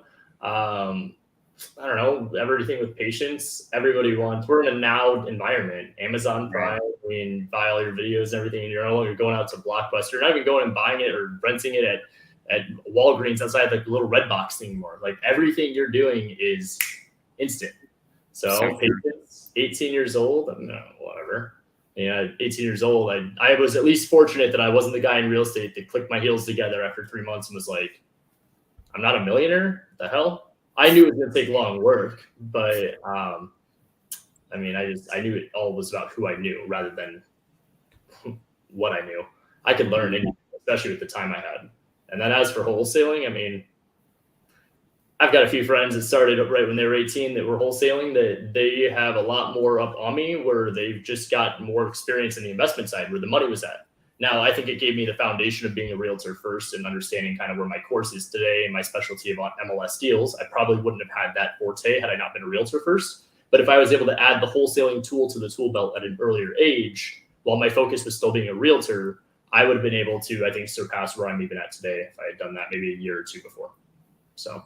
I don't know, everything with patience. Everybody wants. We're in a now environment. Amazon Prime. I mean, buy all your videos and everything. And you're no longer going out to Blockbuster. You're not even going and buying it or renting it at Walgreens outside the little red box thing anymore. Like everything you're doing is instant. So patience. 18 years old. No, whatever. Yeah, 18 years old. I was at least fortunate that I wasn't the guy in real estate that clicked my heels together after 3 months and was like, I'm not a millionaire. The hell. I knew it was going to take long work, but I mean, I knew it all was about who I knew rather than what I knew. I could learn anything, especially with the time I had. And then as for wholesaling, I mean, I've got a few friends that started right when they were 18 that were wholesaling that they have a lot more up on me where they've just got more experience in the investment side where the money was at. Now, I think it gave me the foundation of being a realtor first and understanding kind of where my course is today and my specialty of MLS deals. I probably wouldn't have had that forte had I not been a realtor first. But if I was able to add the wholesaling tool to the tool belt at an earlier age, while my focus was still being a realtor, I would have been able to, I think, surpass where I'm even at today if I had done that maybe a year or two before. So.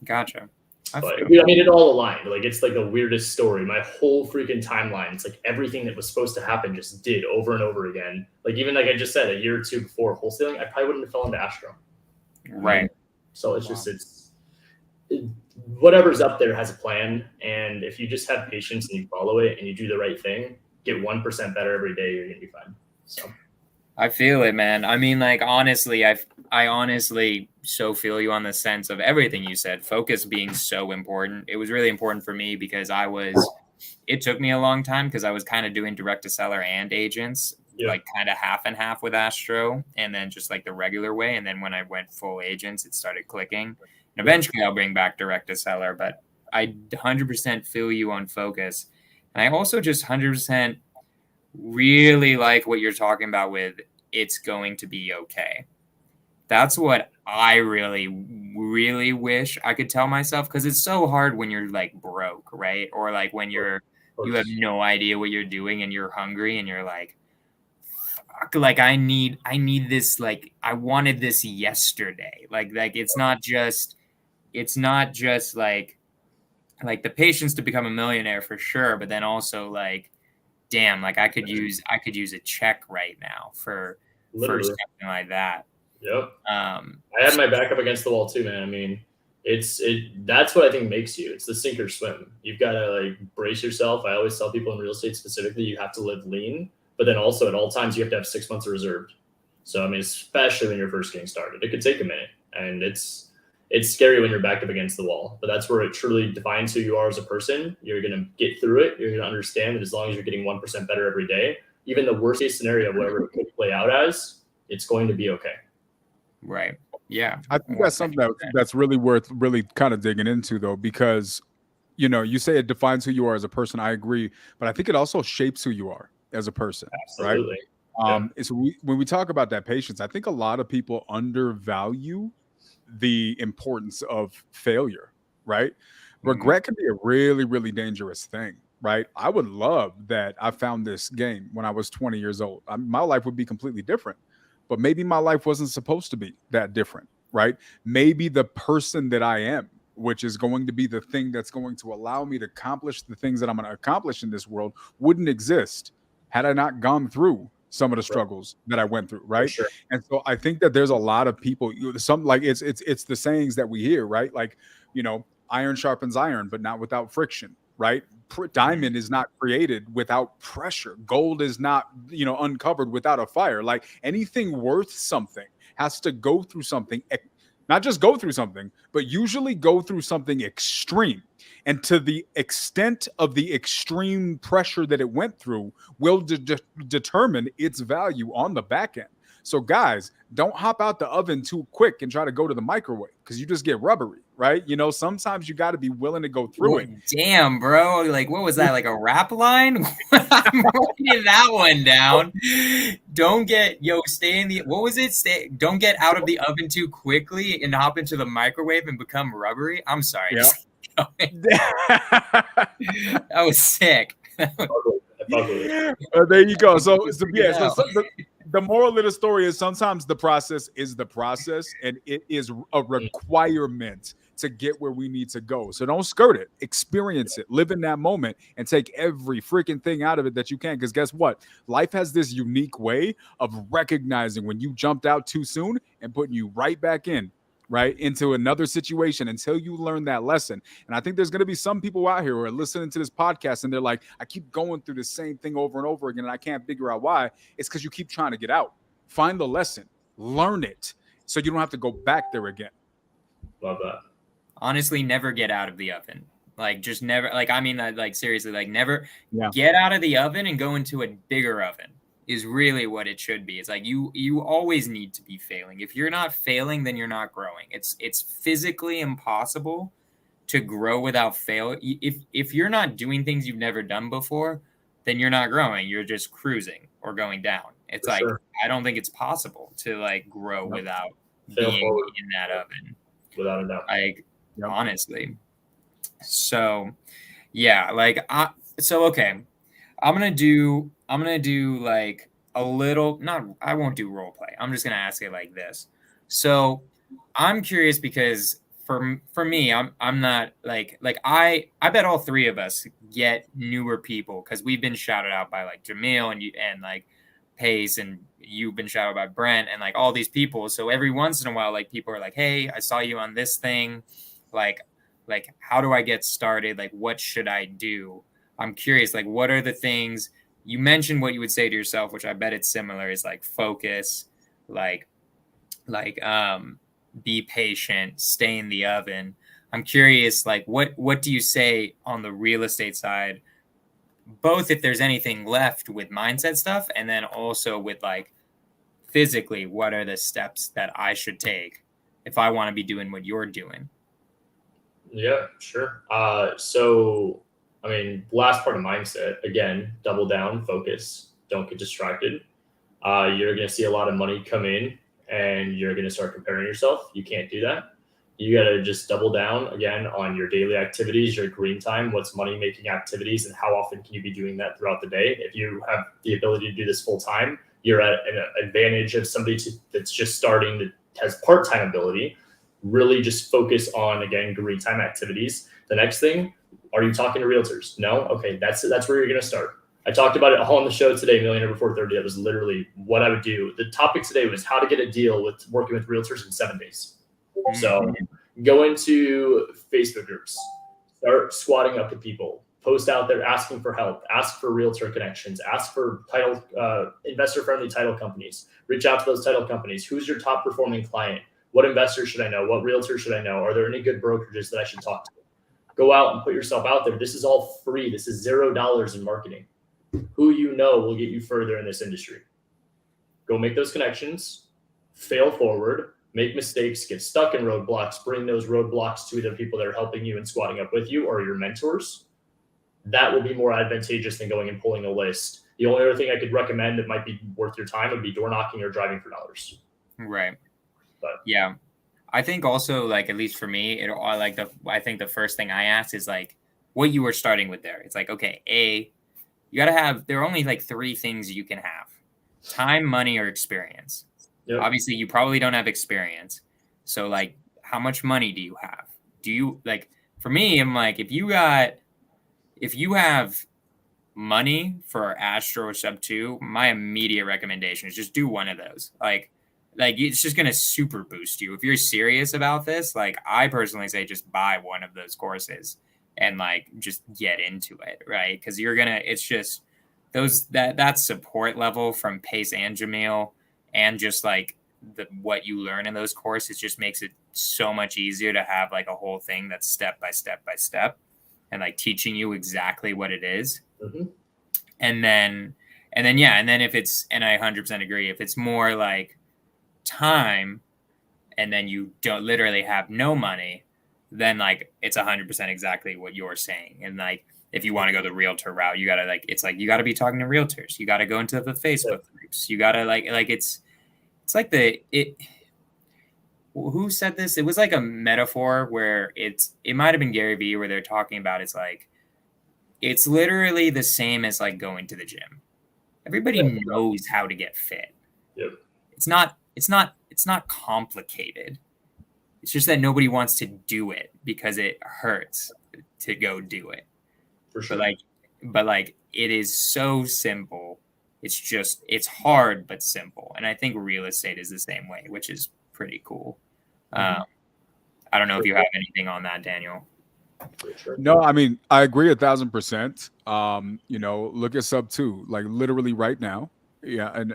Gotcha. But I mean, it all aligned. Like, it's like the weirdest story. My whole freaking timeline, it's like everything that was supposed to happen just did over and over again. Like, even like I just said, a year or two before wholesaling, I probably wouldn't have fell into Astro. Right. So it's just, whatever's up there has a plan. And if you just have patience and you follow it and you do the right thing, get 1% better every day, you're going to be fine. So. I feel it, man. I mean, like, honestly, I honestly so feel you on the sense of everything you said, focus being so important. It was really important for me because it took me a long time because I was kind of doing direct to seller and agents, like kind of half and half with Astro and then just like the regular way. And then when I went full agents, it started clicking. And eventually I'll bring back direct to seller, but I 100% feel you on focus. And I also just 100% really like what you're talking about with it's going to be okay. That's what I really, really wish I could tell myself because it's so hard when you're like broke, right? Or like when you have no idea what you're doing and you're hungry and you're like, fuck, like I need this, like I wanted this yesterday. Like it's not just like the patience to become a millionaire for sure, but then also like, damn, like I could use a check right now for something like that. Yep. I had my back up against the wall too, man. I mean, that's what I think makes you. It's the sink or swim. You've got to like brace yourself. I always tell people in real estate specifically, you have to live lean, but then also at all times you have to have 6 months reserved. So I mean, especially when you're first getting started, it could take a minute, and it's scary when you're backed up against the wall. But that's where it truly defines who you are as a person. You're gonna get through it. You're gonna understand that as long as you're getting 1% better every day, even the worst case scenario, whatever it could play out as, it's going to be okay. Right. Yeah. I think that's something that's really worth really kind of digging into though, because, you know, you say it defines who you are as a person. I agree, but I think it also shapes who you are as a person. Absolutely. Right. When we talk about that patience, I think a lot of people undervalue the importance of failure, right? Regret can be a really, really dangerous thing, right? I would love that I found this game when I was 20 years old. My life would be completely different. But maybe my life wasn't supposed to be that different, right? Maybe the person that I am, which is going to be the thing that's going to allow me to accomplish the things that I'm going to accomplish in this world, wouldn't exist had I not gone through some of the struggles that I went through, right? Sure. And so I think that there's a lot of people, some like it's the sayings that we hear, right? Like, you know, iron sharpens iron, but not without friction, right? Diamond is not created without pressure. Gold is not, you know, uncovered without a fire. Like anything worth something has to go through something, not just go through something, but usually go through something extreme. And to the extent of the extreme pressure that it went through will determine its value on the back end. So guys, don't hop out the oven too quick and try to go to the microwave because you just get rubbery, right? You know, sometimes you got to be willing to go through it. Damn, bro. Like, what was that? Like a rap line? I'm writing that one down. Don't get, stay in the, what was it? Don't get out of the oven too quickly and hop into the microwave and become rubbery. I'm sorry. Yep. That was sick. There you go. So the moral of the story is sometimes the process is the process, and it is a requirement to get where we need to go. So don't skirt it, experience it, live in that moment, and take every freaking thing out of it that you can. Because guess what? Life has this unique way of recognizing when you jumped out too soon and putting you right back in, right, into another situation until you learn that lesson. And I think there's going to be some people out here who are listening to this podcast and they're like, I keep going through the same thing over and over again and I can't figure out why. It's because you keep trying to get out. Find the lesson, learn it, so you don't have to go back there again. Love that. Honestly, never get out of the oven. Like, just never, like, I mean, like, seriously, like, never Yeah. get out of the oven and go into a bigger oven is really what it should be. It's like you always need to be failing. If you're not failing, then you're not growing. It's physically impossible to grow without fail. If you're not doing things you've never done before, then you're not growing. You're just cruising or going down. It's For like, sure. I don't think it's possible to like grow without Fail being forward. in that oven. Without a doubt. Like, Yep. honestly. So yeah, like okay. I'm gonna do like a little, I won't do role play. I'm just gonna ask it like this. So I'm curious because for me, I'm not like I bet all three of us get newer people because we've been shouted out by like Jamil and like Pace, and you've been shouted out by Brent and like all these people. So every once in a while, like people are like, hey, I saw you on this thing. Like how do I get started? Like, what should I do? I'm curious, like, what are the things you mentioned? What you would say to yourself, which I bet it's similar, is like focus, like be patient, stay in the oven. I'm curious, like, what do you say on the real estate side, both if there's anything left with mindset stuff, and then also with like physically, what are the steps that I should take if I want to be doing what you're doing? Yeah, sure. So, I mean, last part of mindset, again, double down, focus, don't get distracted. You're going to see a lot of money come in and you're going to start comparing yourself. You can't do that. You got to just double down again on your daily activities, your green time, what's money making activities, and how often can you be doing that throughout the day? If you have the ability to do this full time, you're at an advantage of somebody that's just starting that has part-time ability. Really just focus on, again, green time activities. The next thing, are you talking to realtors? No? Okay, that's where you're going to start. I talked about it all on the show today, Millionaire Before 30. That was literally what I would do. The topic today was how to get a deal with working with realtors in 7 days. So go into Facebook groups, start squatting up with people, post out there asking for help, ask for realtor connections, ask for title, investor-friendly title companies, reach out to those title companies. Who's your top performing client? What investors should I know? What realtors should I know? Are there any good brokerages that I should talk to? Go out and put yourself out there. This is all free. This is $0 in marketing. Who you know will get you further in this industry. Go make those connections, fail forward, make mistakes, get stuck in roadblocks, bring those roadblocks to either people that are helping you and squatting up with you or your mentors. That will be more advantageous than going and pulling a list. The only other thing I could recommend that might be worth your time would be door knocking or driving for dollars. Right. But yeah, I think also, like, at least for me, I think the first thing I asked is like what you were starting with there. It's like, okay, you got to have, there are only like 3 things you can have: time, money, or experience. Yep. Obviously you probably don't have experience. So like, how much money do you have? Do you, like, for me, I'm like, if you have money for Astro Sub 2, my immediate recommendation is just do one of those. Like it's just going to super boost you. If you're serious about this, like, I personally say just buy one of those courses and like just get into it, right? Because it's just that support level from Pace and Jamil, and just like what you learn in those courses just makes it so much easier to have like a whole thing that's step by step by step and like teaching you exactly what it is. Mm-hmm. And then if it's, and I 100% agree, if it's more like time and then you don't literally have no money, then like it's 100% exactly what you're saying. And like, if you want to go the realtor route, you gotta like, it's like, you gotta be talking to realtors. You gotta go into the Facebook groups. You gotta like it's like who said this? It was like a metaphor where it might've been Gary Vee, where they're talking about, it's like, it's literally the same as like going to the gym. Everybody knows how to get fit. Yep. It's not complicated. It's just that nobody wants to do it because it hurts to go do it. For sure. But like it is so simple. It's hard but simple. And I think real estate is the same way, which is pretty cool. I don't know if you have anything on that, Daniel. No, I mean, I agree 1,000%. Look at Sub 2, like literally right now. Yeah, and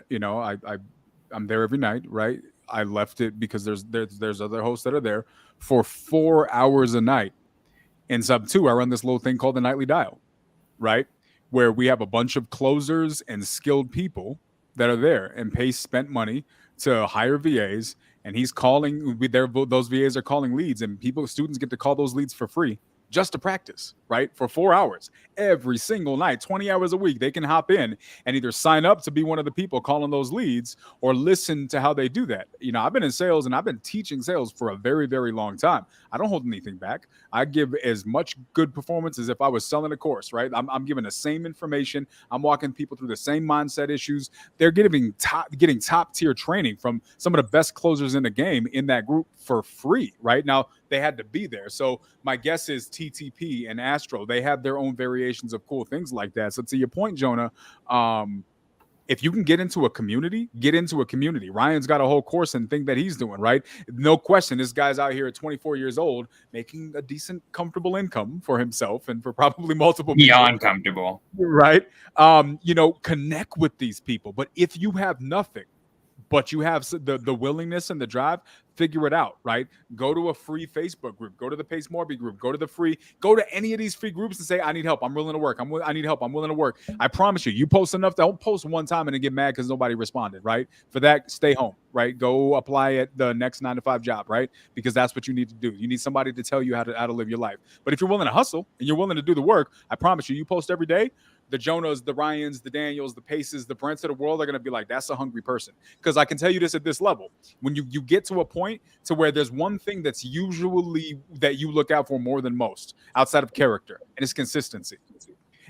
I'm there every night, right? I left it because there's other hosts that are there for 4 hours a night. In Sub 2, I run this little thing called the Nightly Dial, right? Where we have a bunch of closers and skilled people that are there, and Pace spent money to hire VAs, and he's calling. Those VAs are calling leads, and students get to call those leads for free just to practice, right? For 4 hours every single night, 20 hours a week. They can hop in and either sign up to be one of the people calling those leads or listen to how they do that. I've been in sales and I've been teaching sales for a very, very long time. I don't hold anything back. I give as much good performance as if I was selling a course, right? I'm giving the same information. I'm walking people through the same mindset issues. They're getting top tier training from some of the best closers in the game in that group for free, right? Now, they had to be there. So my guess is TTP and Astro, they have their own variations of cool things like that. So to your point, Jonah, if you can get into a community, get into a community. Ryan's got a whole course and thing that he's doing, right? No question, this guy's out here at 24 years old making a decent, comfortable income for himself and for probably multiple people. Beyond comfortable. Right? Connect with these people. But if you have nothing, but you have the willingness and the drive, figure it out, right? Go to a free Facebook group, go to the Pace Morby group, go to any of these free groups and say, I need help. I'm willing to work. I need help. I'm willing to work. I promise you post enough. Don't post one time and then get mad because nobody responded, right? For that, stay home, right? Go apply at the next 9-to-5 job, right? Because that's what you need to do. You need somebody to tell you how to live your life. But if you're willing to hustle and you're willing to do the work, I promise you post every day. The Jonahs, the Ryans, the Daniels, the Paces, the Brents of the world are going to be like, that's a hungry person. Because I can tell you this at this level. When you get to a point to where there's one thing that's usually that you look out for more than most outside of character, and it's consistency.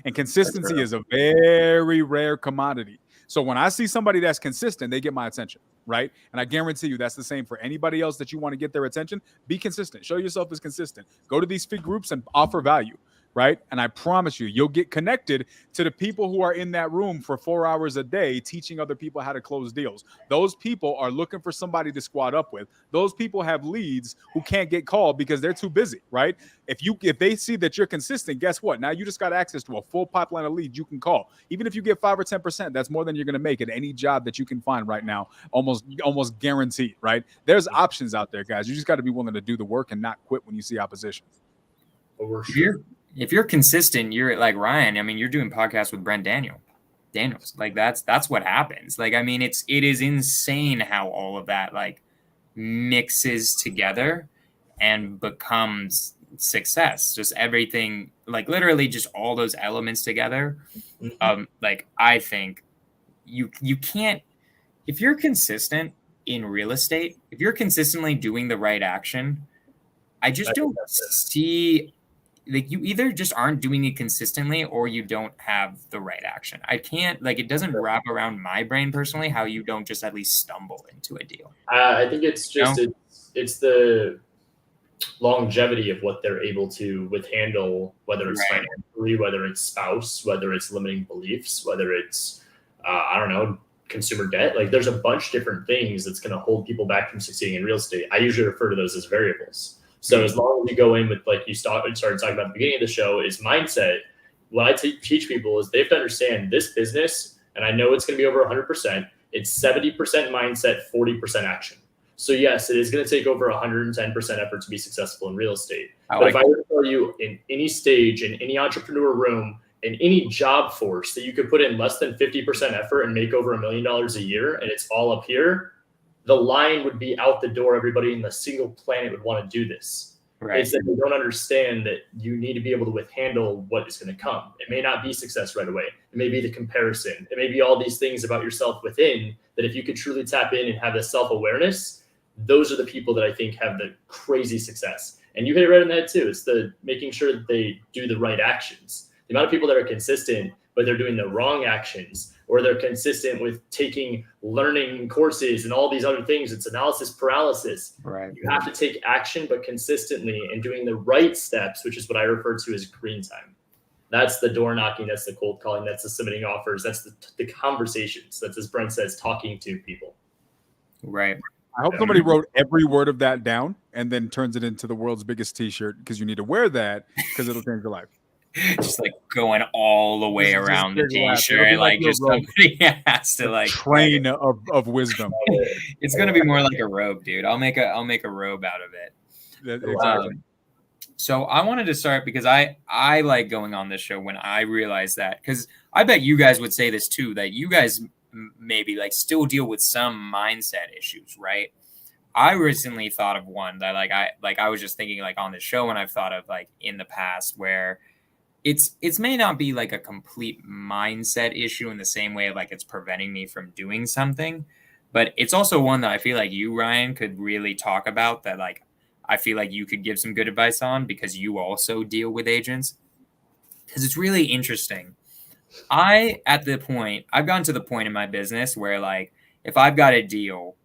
And consistency is a very rare commodity. So when I see somebody that's consistent, they get my attention, right? And I guarantee you that's the same for anybody else that you want to get their attention. Be consistent. Show yourself as consistent. Go to these free groups and offer value. Right. And I promise you'll get connected to the people who are in that room for 4 hours a day, teaching other people how to close deals. Those people are looking for somebody to squad up with. Those people have leads who can't get called because they're too busy. Right. If they see that you're consistent, guess what? Now you just got access to a full pipeline of leads you can call. Even if you get 5 or 10%, that's more than you're going to make at any job that you can find right now. Almost guaranteed. Right. There's options out there, guys. You just got to be willing to do the work and not quit when you see opposition. For sure. If you're consistent, you're like Ryan. I mean, you're doing podcasts with Brent Daniels. Like that's what happens. Like, I mean, it is insane how all of that like mixes together and becomes success. Just everything, like literally just all those elements together. Like I think you can't, if you're consistent in real estate, if you're consistently doing the right action, I just don't see. Like you either just aren't doing it consistently or you don't have the right action. I can't, like, it doesn't wrap around my brain personally how you don't just at least stumble into a deal. I think it's just, it's the longevity of what they're able to handle, whether it's financially, whether it's spouse, whether it's limiting beliefs, whether it's, I don't know, consumer debt. Like there's a bunch of different things that's going to hold people back from succeeding in real estate. I usually refer to those as variables. So as long as you go in with, like you started talking about at the beginning of the show, is mindset. What I teach people is they have to understand this business, and I know it's going to be over 100%. It's 70% mindset, 40% action. So yes, it is going to take over 110% effort to be successful in real estate. But if I were to tell you in any stage, in any entrepreneur room, in any job force that you could put in less than 50% effort and make over $1 million a year, and it's all up here, the line would be out the door. Everybody in the single planet would want to do this. Right. It's that they don't understand that you need to be able to handle what is going to come. It may not be success right away. It may be the comparison. It may be all these things about yourself within that if you could truly tap in and have the self-awareness, those are the people that I think have the crazy success. And you hit it right on the head too. It's the making sure that they do the right actions. The amount of people that are consistent but they're doing the wrong actions, or they're consistent with taking learning courses and all these other things. It's analysis paralysis. Right. You have to take action, but consistently, and doing the right steps, which is what I refer to as green time. That's the door knocking. That's the cold calling. That's the submitting offers. That's the conversations. That's, as Brent says, talking to people. Right. I hope somebody wrote every word of that down and then turns it into the world's biggest T-shirt, because you need to wear that because it'll change your life. Just like going all the way Just around the laugh. T-shirt, It'll be like your just robe. somebody has to like Train of wisdom. It's gonna be more like a robe, dude. I'll make a robe out of it. Exactly. So I wanted to start because I like going on this show when I realized that, because I bet you guys would say this too, that you guys maybe like still deal with some mindset issues, right? I recently thought of one that I was just thinking like on the show, and I've thought of like in the past, where it's may not be like a complete mindset issue in the same way of like it's preventing me from doing something, but it's also one that I feel like you, Ryan, could really talk about, that like I feel like you could give some good advice on, because you also deal with agents. Because it's really interesting. I've gotten to the point in my business where like if I've got a deal,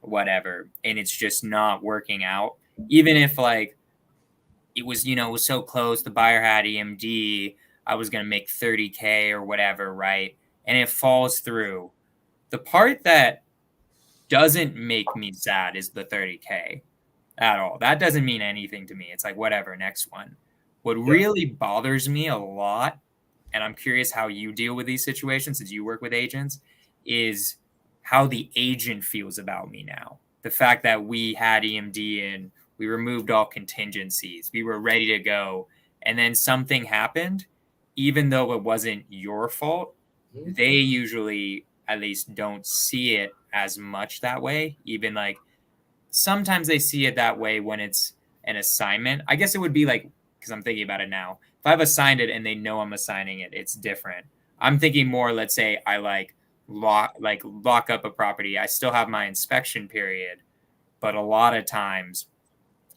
whatever, and it's just not working out, even if like it was so close, the buyer had EMD, I was going to make 30K or whatever, right? And it falls through. The part that doesn't make me sad is the 30K at all. That doesn't mean anything to me. It's like, whatever, next one. What really bothers me a lot, and I'm curious how you deal with these situations since you work with agents, is how the agent feels about me now. The fact that we had EMD and we removed all contingencies, we were ready to go, and then something happened, even though it wasn't your fault, they usually at least don't see it as much that way. Even like sometimes they see it that way when it's an assignment. I guess it would be like, because I'm thinking about it now, if I've assigned it and they know I'm assigning it, it's different. I'm thinking more, let's say I lock up a property. I still have my inspection period, but a lot of times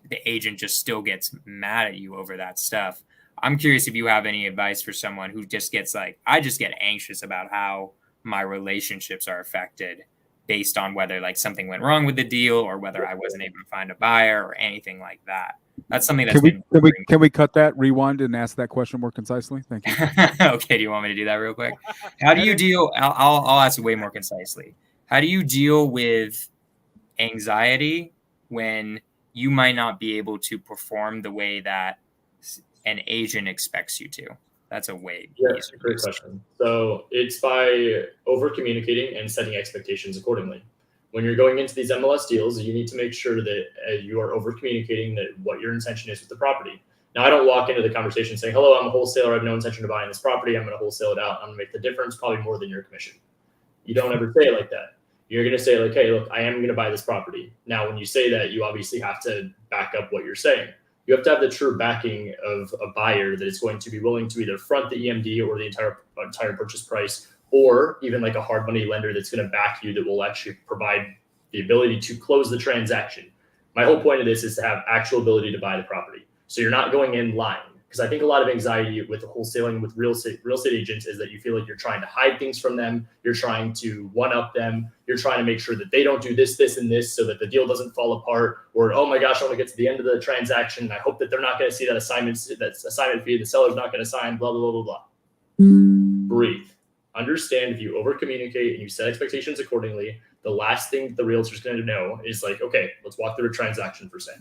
the agent just still gets mad at you over that stuff. I'm curious if you have any advice for someone who just gets like, I just get anxious about how my relationships are affected based on whether like something went wrong with the deal or whether I wasn't able to find a buyer or anything like that. That's something that's can we cut that, rewind, and ask that question more concisely? Thank you. Okay, do you want me to do that real quick? How do you deal? I'll ask way more concisely. How do you deal with anxiety when you might not be able to perform the way that an agent expects you to? That's a way. Yeah, great question. So it's by over communicating and setting expectations accordingly. When you're going into these MLS deals, you need to make sure that you are over communicating that what your intention is with the property. Now, I don't walk into the conversation saying, hello, I'm a wholesaler. I have no intention of buying this property. I'm going to wholesale it out. I'm going to make the difference, probably more than your commission. You don't ever say it like that. You're going to say like, hey, look, I am going to buy this property. Now, when you say that, you obviously have to back up what you're saying. You have to have the true backing of a buyer that is going to be willing to either front the EMD or the entire purchase price, or even like a hard money lender that's going to back you, that will actually provide the ability to close the transaction. My whole point of this is to have actual ability to buy the property. So you're not going in lying. Because I think a lot of anxiety with wholesaling with real estate agents is that you feel like you're trying to hide things from them. You're trying to one-up them. You're trying to make sure that they don't do this, this, and this so that the deal doesn't fall apart. Or, oh my gosh, I want to get to the end of the transaction. I hope that they're not going to see that assignment fee. The seller's not going to sign, blah, blah, blah, blah, blah. Breathe. Understand, if you over-communicate and you set expectations accordingly, the last thing the realtor's going to know is like, okay, let's walk through a transaction for sale.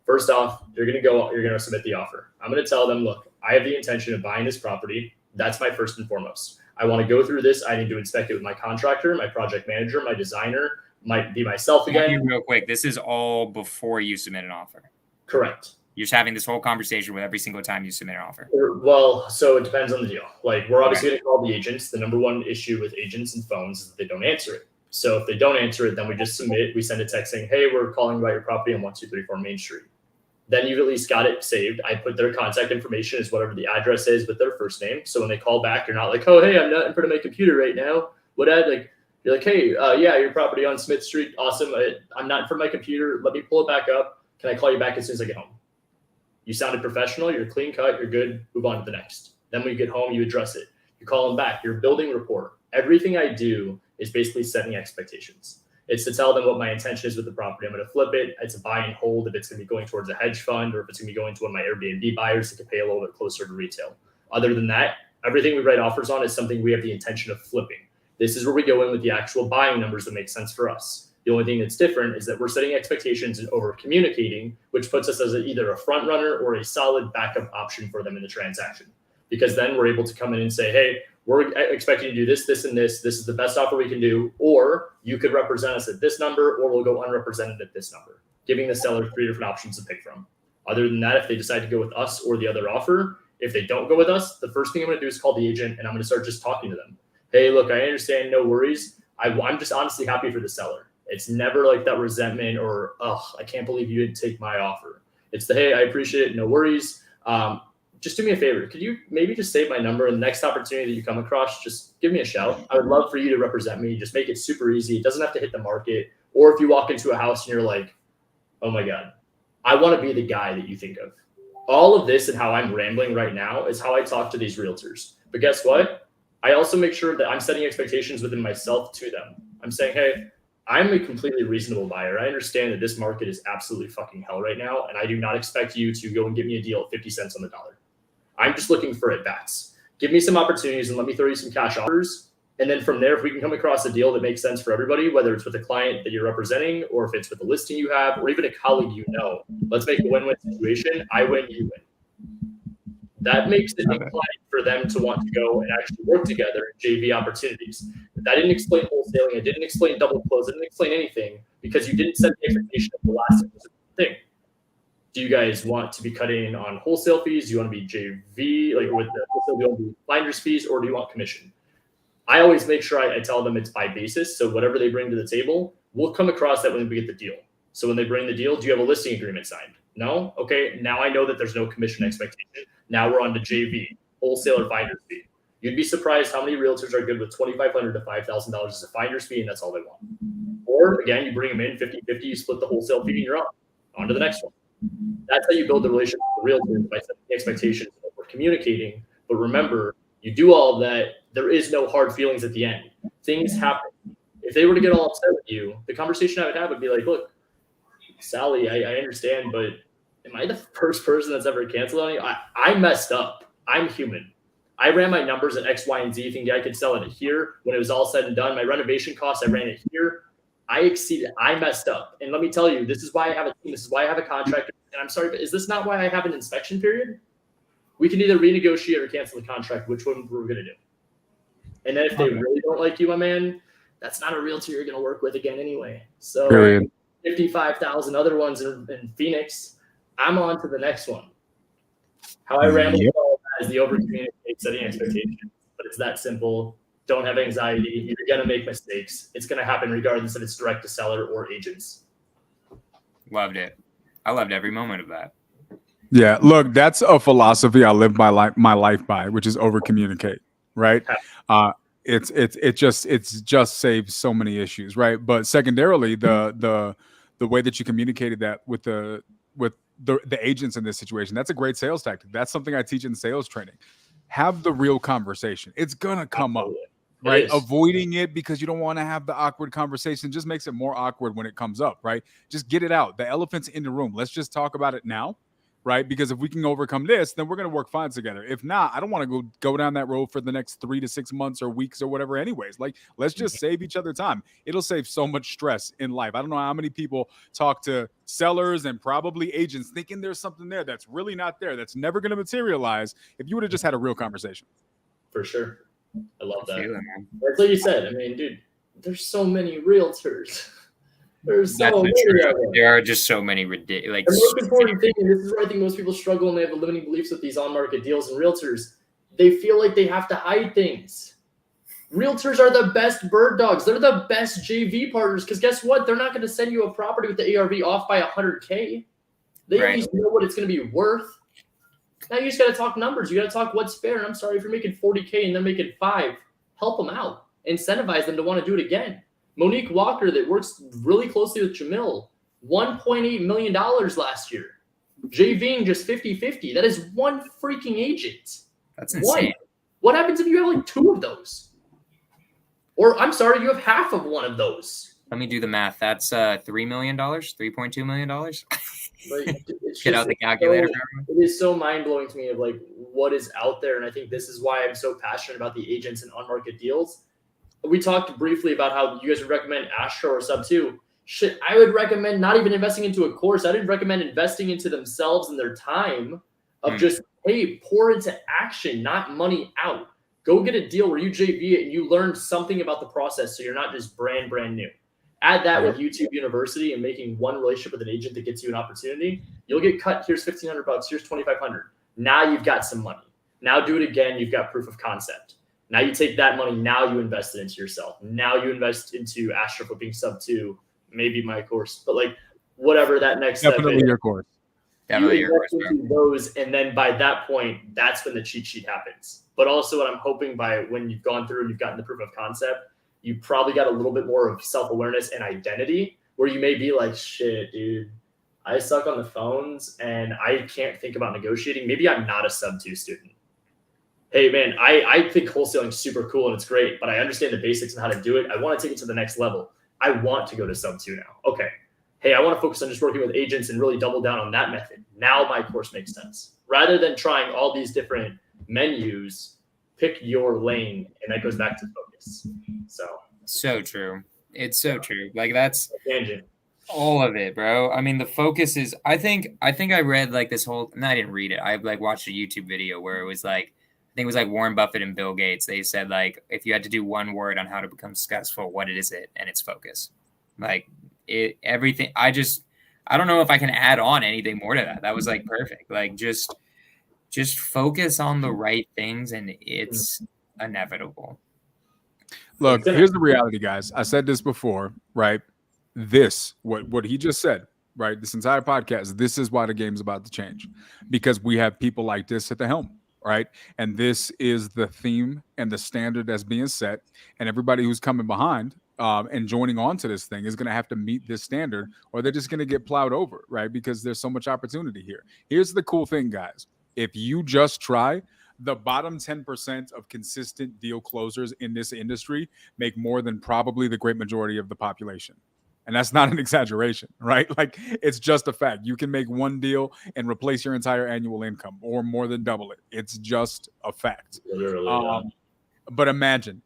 First off, you're going to submit the offer. I'm going to tell them, look, I have the intention of buying this property. That's my first and foremost. I want to go through this. I need to inspect it with my contractor, my project manager, my designer, might be myself again. Real quick, this is all before you submit an offer. Correct. You're just having this whole conversation with every single time you submit an offer. Well, so it depends on the deal. Like, we're obviously going to call the agents. The number one issue with agents and phones is that they don't answer it. So if they don't answer it, then we just submit. We send a text saying, hey, we're calling about your property on 1234 Main Street. Then you've at least got it saved. I put their contact information as whatever the address is with their first name. So when they call back, you're not like, oh, hey, I'm not in front of my computer right now. You're like, hey, yeah, your property on Smith Street. Awesome. I'm not in front of my computer. Let me pull it back up. Can I call you back as soon as I get home? You sounded professional. You're clean cut. You're good. Move on to the next. Then when you get home, you address it. You call them back. You're building rapport. Everything I do is basically setting expectations. It's to tell them what my intention is with the property. I'm going to flip it. It's a buy and hold if it's going to be going towards a hedge fund, or if it's going to be going to one of my Airbnb buyers that can pay a little bit closer to retail. Other than that, everything we write offers on is something we have the intention of flipping. This is where we go in with the actual buying numbers that make sense for us. The only thing that's different is that we're setting expectations and over communicating, which puts us as either a front runner or a solid backup option for them in the transaction. Because then we're able to come in and say, hey, we're expecting to do this, this, and this. This is the best offer we can do. Or you could represent us at this number, or we'll go unrepresented at this number, giving the seller 3 different options to pick from. Other than that, if they decide to go with us or the other offer, if they don't go with us, the first thing I'm going to do is call the agent, and I'm going to start just talking to them. Hey, look, I understand, no worries. I'm just honestly happy for the seller. It's never like that resentment or, oh, I can't believe you didn't take my offer. It's the, hey, I appreciate it, no worries. Just do me a favor. Could you maybe just save my number, and the next opportunity that you come across, just give me a shout. I would love for you to represent me. Just make it super easy. It doesn't have to hit the market. Or if you walk into a house and you're like, oh my God, I want to be the guy that you think of. All of this and how I'm rambling right now is how I talk to these realtors. But guess what? I also make sure that I'm setting expectations within myself to them. I'm saying, hey, I'm a completely reasonable buyer. I understand that this market is absolutely fucking hell right now, and I do not expect you to go and give me a deal at 50 cents on the dollar. I'm just looking for at-bats. Give me some opportunities and let me throw you some cash offers. And then from there, if we can come across a deal that makes sense for everybody, whether it's with a client that you're representing, or if it's with a listing you have, or even a colleague you know, let's make a win-win situation. I win, you win. That makes it inclined for them to want to go and actually work together in JV opportunities. I didn't explain wholesaling. I didn't explain double close. I didn't explain anything because you didn't set the expectation of the last thing. Do you guys want to be cutting in on wholesale fees? Do you want to be JV, like with the wholesale, do you want to be finder's fees, or do you want commission? I always make sure I tell them it's by basis. So whatever they bring to the table, we'll come across that when we get the deal. So when they bring the deal, do you have a listing agreement signed? No? Okay, now I know that there's no commission expectation. Now we're on to JV, wholesale or finder's fee. You'd be surprised how many realtors are good with $2,500 to $5,000 as a finder's fee, and that's all they want. Or again, you bring them in 50-50, you split the wholesale fee, and you're on to the next one. That's how you build the relationship with the realtor, by setting expectations and over communicating. But remember, you do all of that, there is no hard feelings at the end. Things happen. If they were to get all upset with you, the conversation I would have would be like, look, Sally, I understand, but am I the first person that's ever canceled on you? I messed up. I'm human. I ran my numbers at X, Y, and Z thinking I could sell it here. When it was all said and done, my renovation costs, I ran it here. I exceeded. I messed up. And let me tell you, this is why I have a team. This is why I have a contractor. And I'm sorry, but is this not why I have an inspection period? We can either renegotiate or cancel the contract, which one we're going to do. And then if they really don't like you, my man, that's not a realtor you're going to work with again anyway. So 55,000 other ones in Phoenix, I'm on to the next one. How I ramble all that is the over-communicate, setting expectations. But it's that simple. Don't have anxiety. You're going to make mistakes. It's going to happen regardless if it's direct to seller or agents. Loved it. I loved every moment of that. Yeah, look, that's a philosophy I live my life by, which is over communicate, right? It just saves so many issues, right? But secondarily, the way that you communicated that with the agents in this situation, that's a great sales tactic. That's something I teach in sales training. Have the real conversation. It's gonna come up, right? Avoiding it because you don't want to have the awkward conversation just makes it more awkward when it comes up, right? Just get it out. The elephant's in the room. Let's just talk about it now, right? Because if we can overcome this, then we're gonna work fine together. If not, I don't want to go down that road for the next 3 to 6 months or weeks or whatever. Anyways, like let's just save each other time. It'll save so much stress in life. I don't know how many people talk to sellers and probably agents thinking there's something there that's really not there. That's never going to materialize if you would have just had a real conversation. For sure. I love that. That's what you said. I mean, dude, there's so many realtors. There's so many. There are just so many ridiculous. The most important thing, and this is where I think most people struggle and they have the limiting beliefs with these on-market deals and realtors, they feel like they have to hide things. Realtors are the best bird dogs. They're the best JV partners because guess what? They're not going to send you a property with the ARV off by $100K. They at least know what it's going to be worth. Now you just got to talk numbers. You got to talk what's fair. And I'm sorry, if you're making 40K and they're making 5, help them out. Incentivize them to want to do it again. Monique Walker that works really closely with Jamil, $1.8 million last year. JVing just 50-50. That is one freaking agent. That's insane. What happens if you have like 2 of those? Or I'm sorry, you have half of one of those. Let me do the math. That's $3 million, $3.2 million. Like, it's Get out the calculator. It is so mind blowing to me of like what is out there, and I think this is why I'm so passionate about the agents and on market deals. We talked briefly about how you guys would recommend Astro or Sub 2. Shit, I would recommend not even investing into a course. I didn't recommend investing into themselves and their time of just, hey, pour into action, not money out. Go get a deal where you JV it and you learn something about the process so you're not just brand new. Add that with YouTube University and making one relationship with an agent that gets you an opportunity. You'll get cut. Here's $1,500. Here's $2,500. Now you've got some money. Now do it again. You've got proof of concept. Now you take that money. Now you invest it into yourself. Now you invest into Astro Flipping Sub 2, maybe my course, but like whatever that next Definitely step your course. Definitely your course. Into those, and then by that point, that's when the cheat sheet happens. But also, what I'm hoping by when you've gone through and you've gotten the proof of concept, you probably got a little bit more of self-awareness and identity where you may be like, shit, dude, I suck on the phones and I can't think about negotiating. Maybe I'm not a Sub 2 student. Hey, man, I think wholesaling is super cool and it's great, but I understand the basics and how to do it. I want to take it to the next level. I want to go to Sub 2 now. Okay. Hey, I want to focus on just working with agents and really double down on that method. Now my course makes sense. Rather than trying all these different menus, pick your lane, and that goes back to focus. So true. It's so true. Like that's tangent. All of it, bro. I mean, the focus is. I think I read like this whole. No, I didn't read it. I like watched a YouTube video where it was like, I think it was like Warren Buffett and Bill Gates. They said like, if you had to do one word on how to become successful, what is it? And it's focus. Like everything. I don't know if I can add on anything more to that. That was like perfect. Like just focus on the right things, and it's inevitable. Look, here's the reality, guys. I said this before, right? What he just said, right? This entire podcast, this is why the game's about to change, because we have people like this at the helm, right? And this is the theme and the standard that's being set, and everybody who's coming behind and joining on to this thing is going to have to meet this standard, or they're just going to get plowed over, right? Because there's so much opportunity here. Here's the cool thing, guys. If you just try, the bottom 10% of consistent deal closers in this industry make more than probably the great majority of the population. And that's not an exaggeration, right? Like, it's just a fact. You can make one deal and replace your entire annual income or more than double it. It's just a fact. But imagine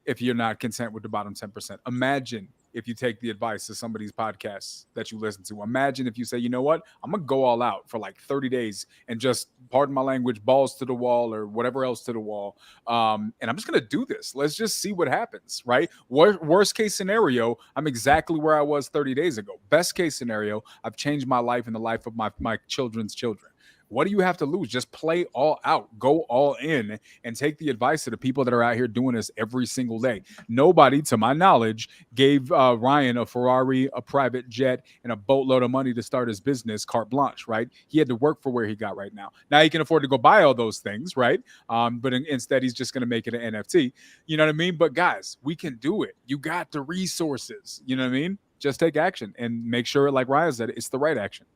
if you're not content with the bottom 10%. Imagine if you take the advice of some of these podcasts that you listen to. Imagine if you say, you know what, I'm going to go all out for like 30 days and just, pardon my language, balls to the wall or whatever else to the wall. And I'm just going to do this. Let's just see what happens, right? Worst case scenario, I'm exactly where I was 30 days ago. Best case scenario, I've changed my life and the life of my children's children. What do you have to lose? Just play all out, go all in, and take the advice of the people that are out here doing this every single day. Nobody, to my knowledge, gave Ryan a Ferrari, a private jet, and a boatload of money to start his business, carte blanche, right? He had to work for where he got right now. Now he can afford to go buy all those things, right? But instead, he's just going to make it an NFT. You know what I mean? But guys, we can do it. You got the resources. You know what I mean? Just take action and make sure, like Ryan said, it's the right action.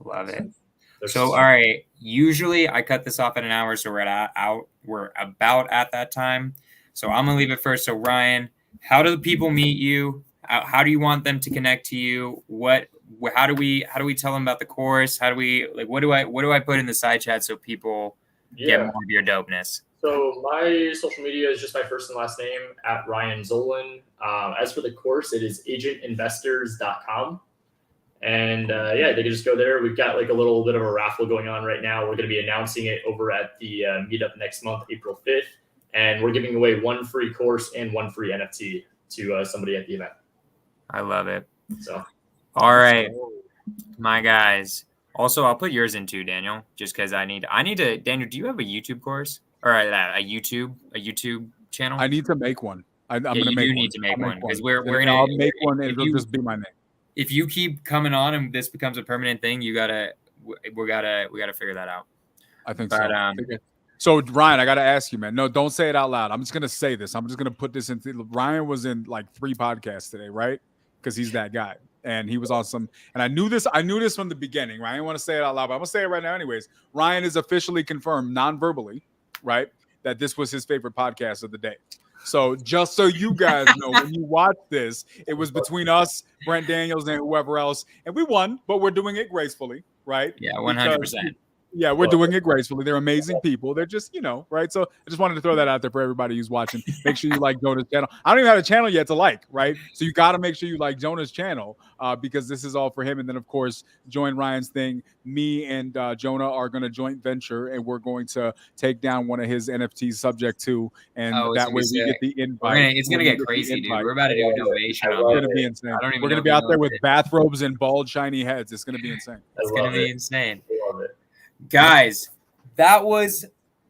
Love it. So, all right, usually I cut this off at an hour, so we're about at that time. So I'm going to leave it first. So Ryan, how do the people meet you? How do you want them to connect to you? How do we tell them about the course? What do I put in the side chat so people get more of your dopeness? So my social media is just my first and last name at Ryan Zolin. As for the course, it is agentinvestors.com. And they can just go there. We've got like a little bit of a raffle going on right now. We're going to be announcing it over at the meetup next month, April 5th. And we're giving away one free course and one free NFT to somebody at the event. I love it. So, all right, my guys. Also, I'll put yours in too, Daniel, just because I need to. Daniel, do you have a YouTube course or a YouTube channel? I need to make one. I'm going to make one. You need to make one because we're going to. I'll make one and it'll just be my name. If you keep coming on and this becomes a permanent thing, we gotta figure that out. I think so. So Ryan, I gotta ask you, man. No, don't say it out loud. I'm just gonna say this. I'm just gonna put this into. Ryan was in like 3 podcasts today, right? Because he's that guy, and he was awesome. And I knew this from the beginning. Right? I didn't want to say it out loud, but I'm gonna say it right now, anyways. Ryan is officially confirmed, non-verbally, right, that this was his favorite podcast of the day. So just so you guys know, when you watch this, it was between us, Brent Daniels, and whoever else, and we won, but we're doing it gracefully, right? Yeah, 100%. Yeah, we're doing it gracefully. They're amazing people. They're just, right? So I just wanted to throw that out there for everybody who's watching. Make sure you like Jonah's channel. I don't even have a channel yet to like, right? So you got to make sure you like Jonah's channel because this is all for him. And then, of course, join Ryan's thing. Me and Jonah are going to joint venture, and we're going to take down one of his NFTs subject to, and that way we get the invite. It's going to get crazy, dude. We're about to do a donation. It's going to be insane. We're going to be out there with bathrobes and bald, shiny heads. It's going to be insane. It's going to be insane. I love it. Guys, that was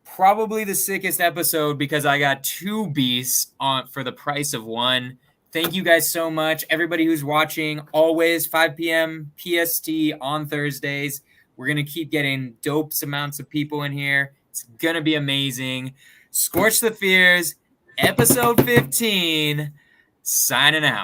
probably the sickest episode because I got 2 beasts for the price of 1. Thank you guys so much. Everybody who's watching, always 5 p.m. PST on Thursdays. We're going to keep getting dope amounts of people in here. It's going to be amazing. Scorch the Fears, episode 15, signing out.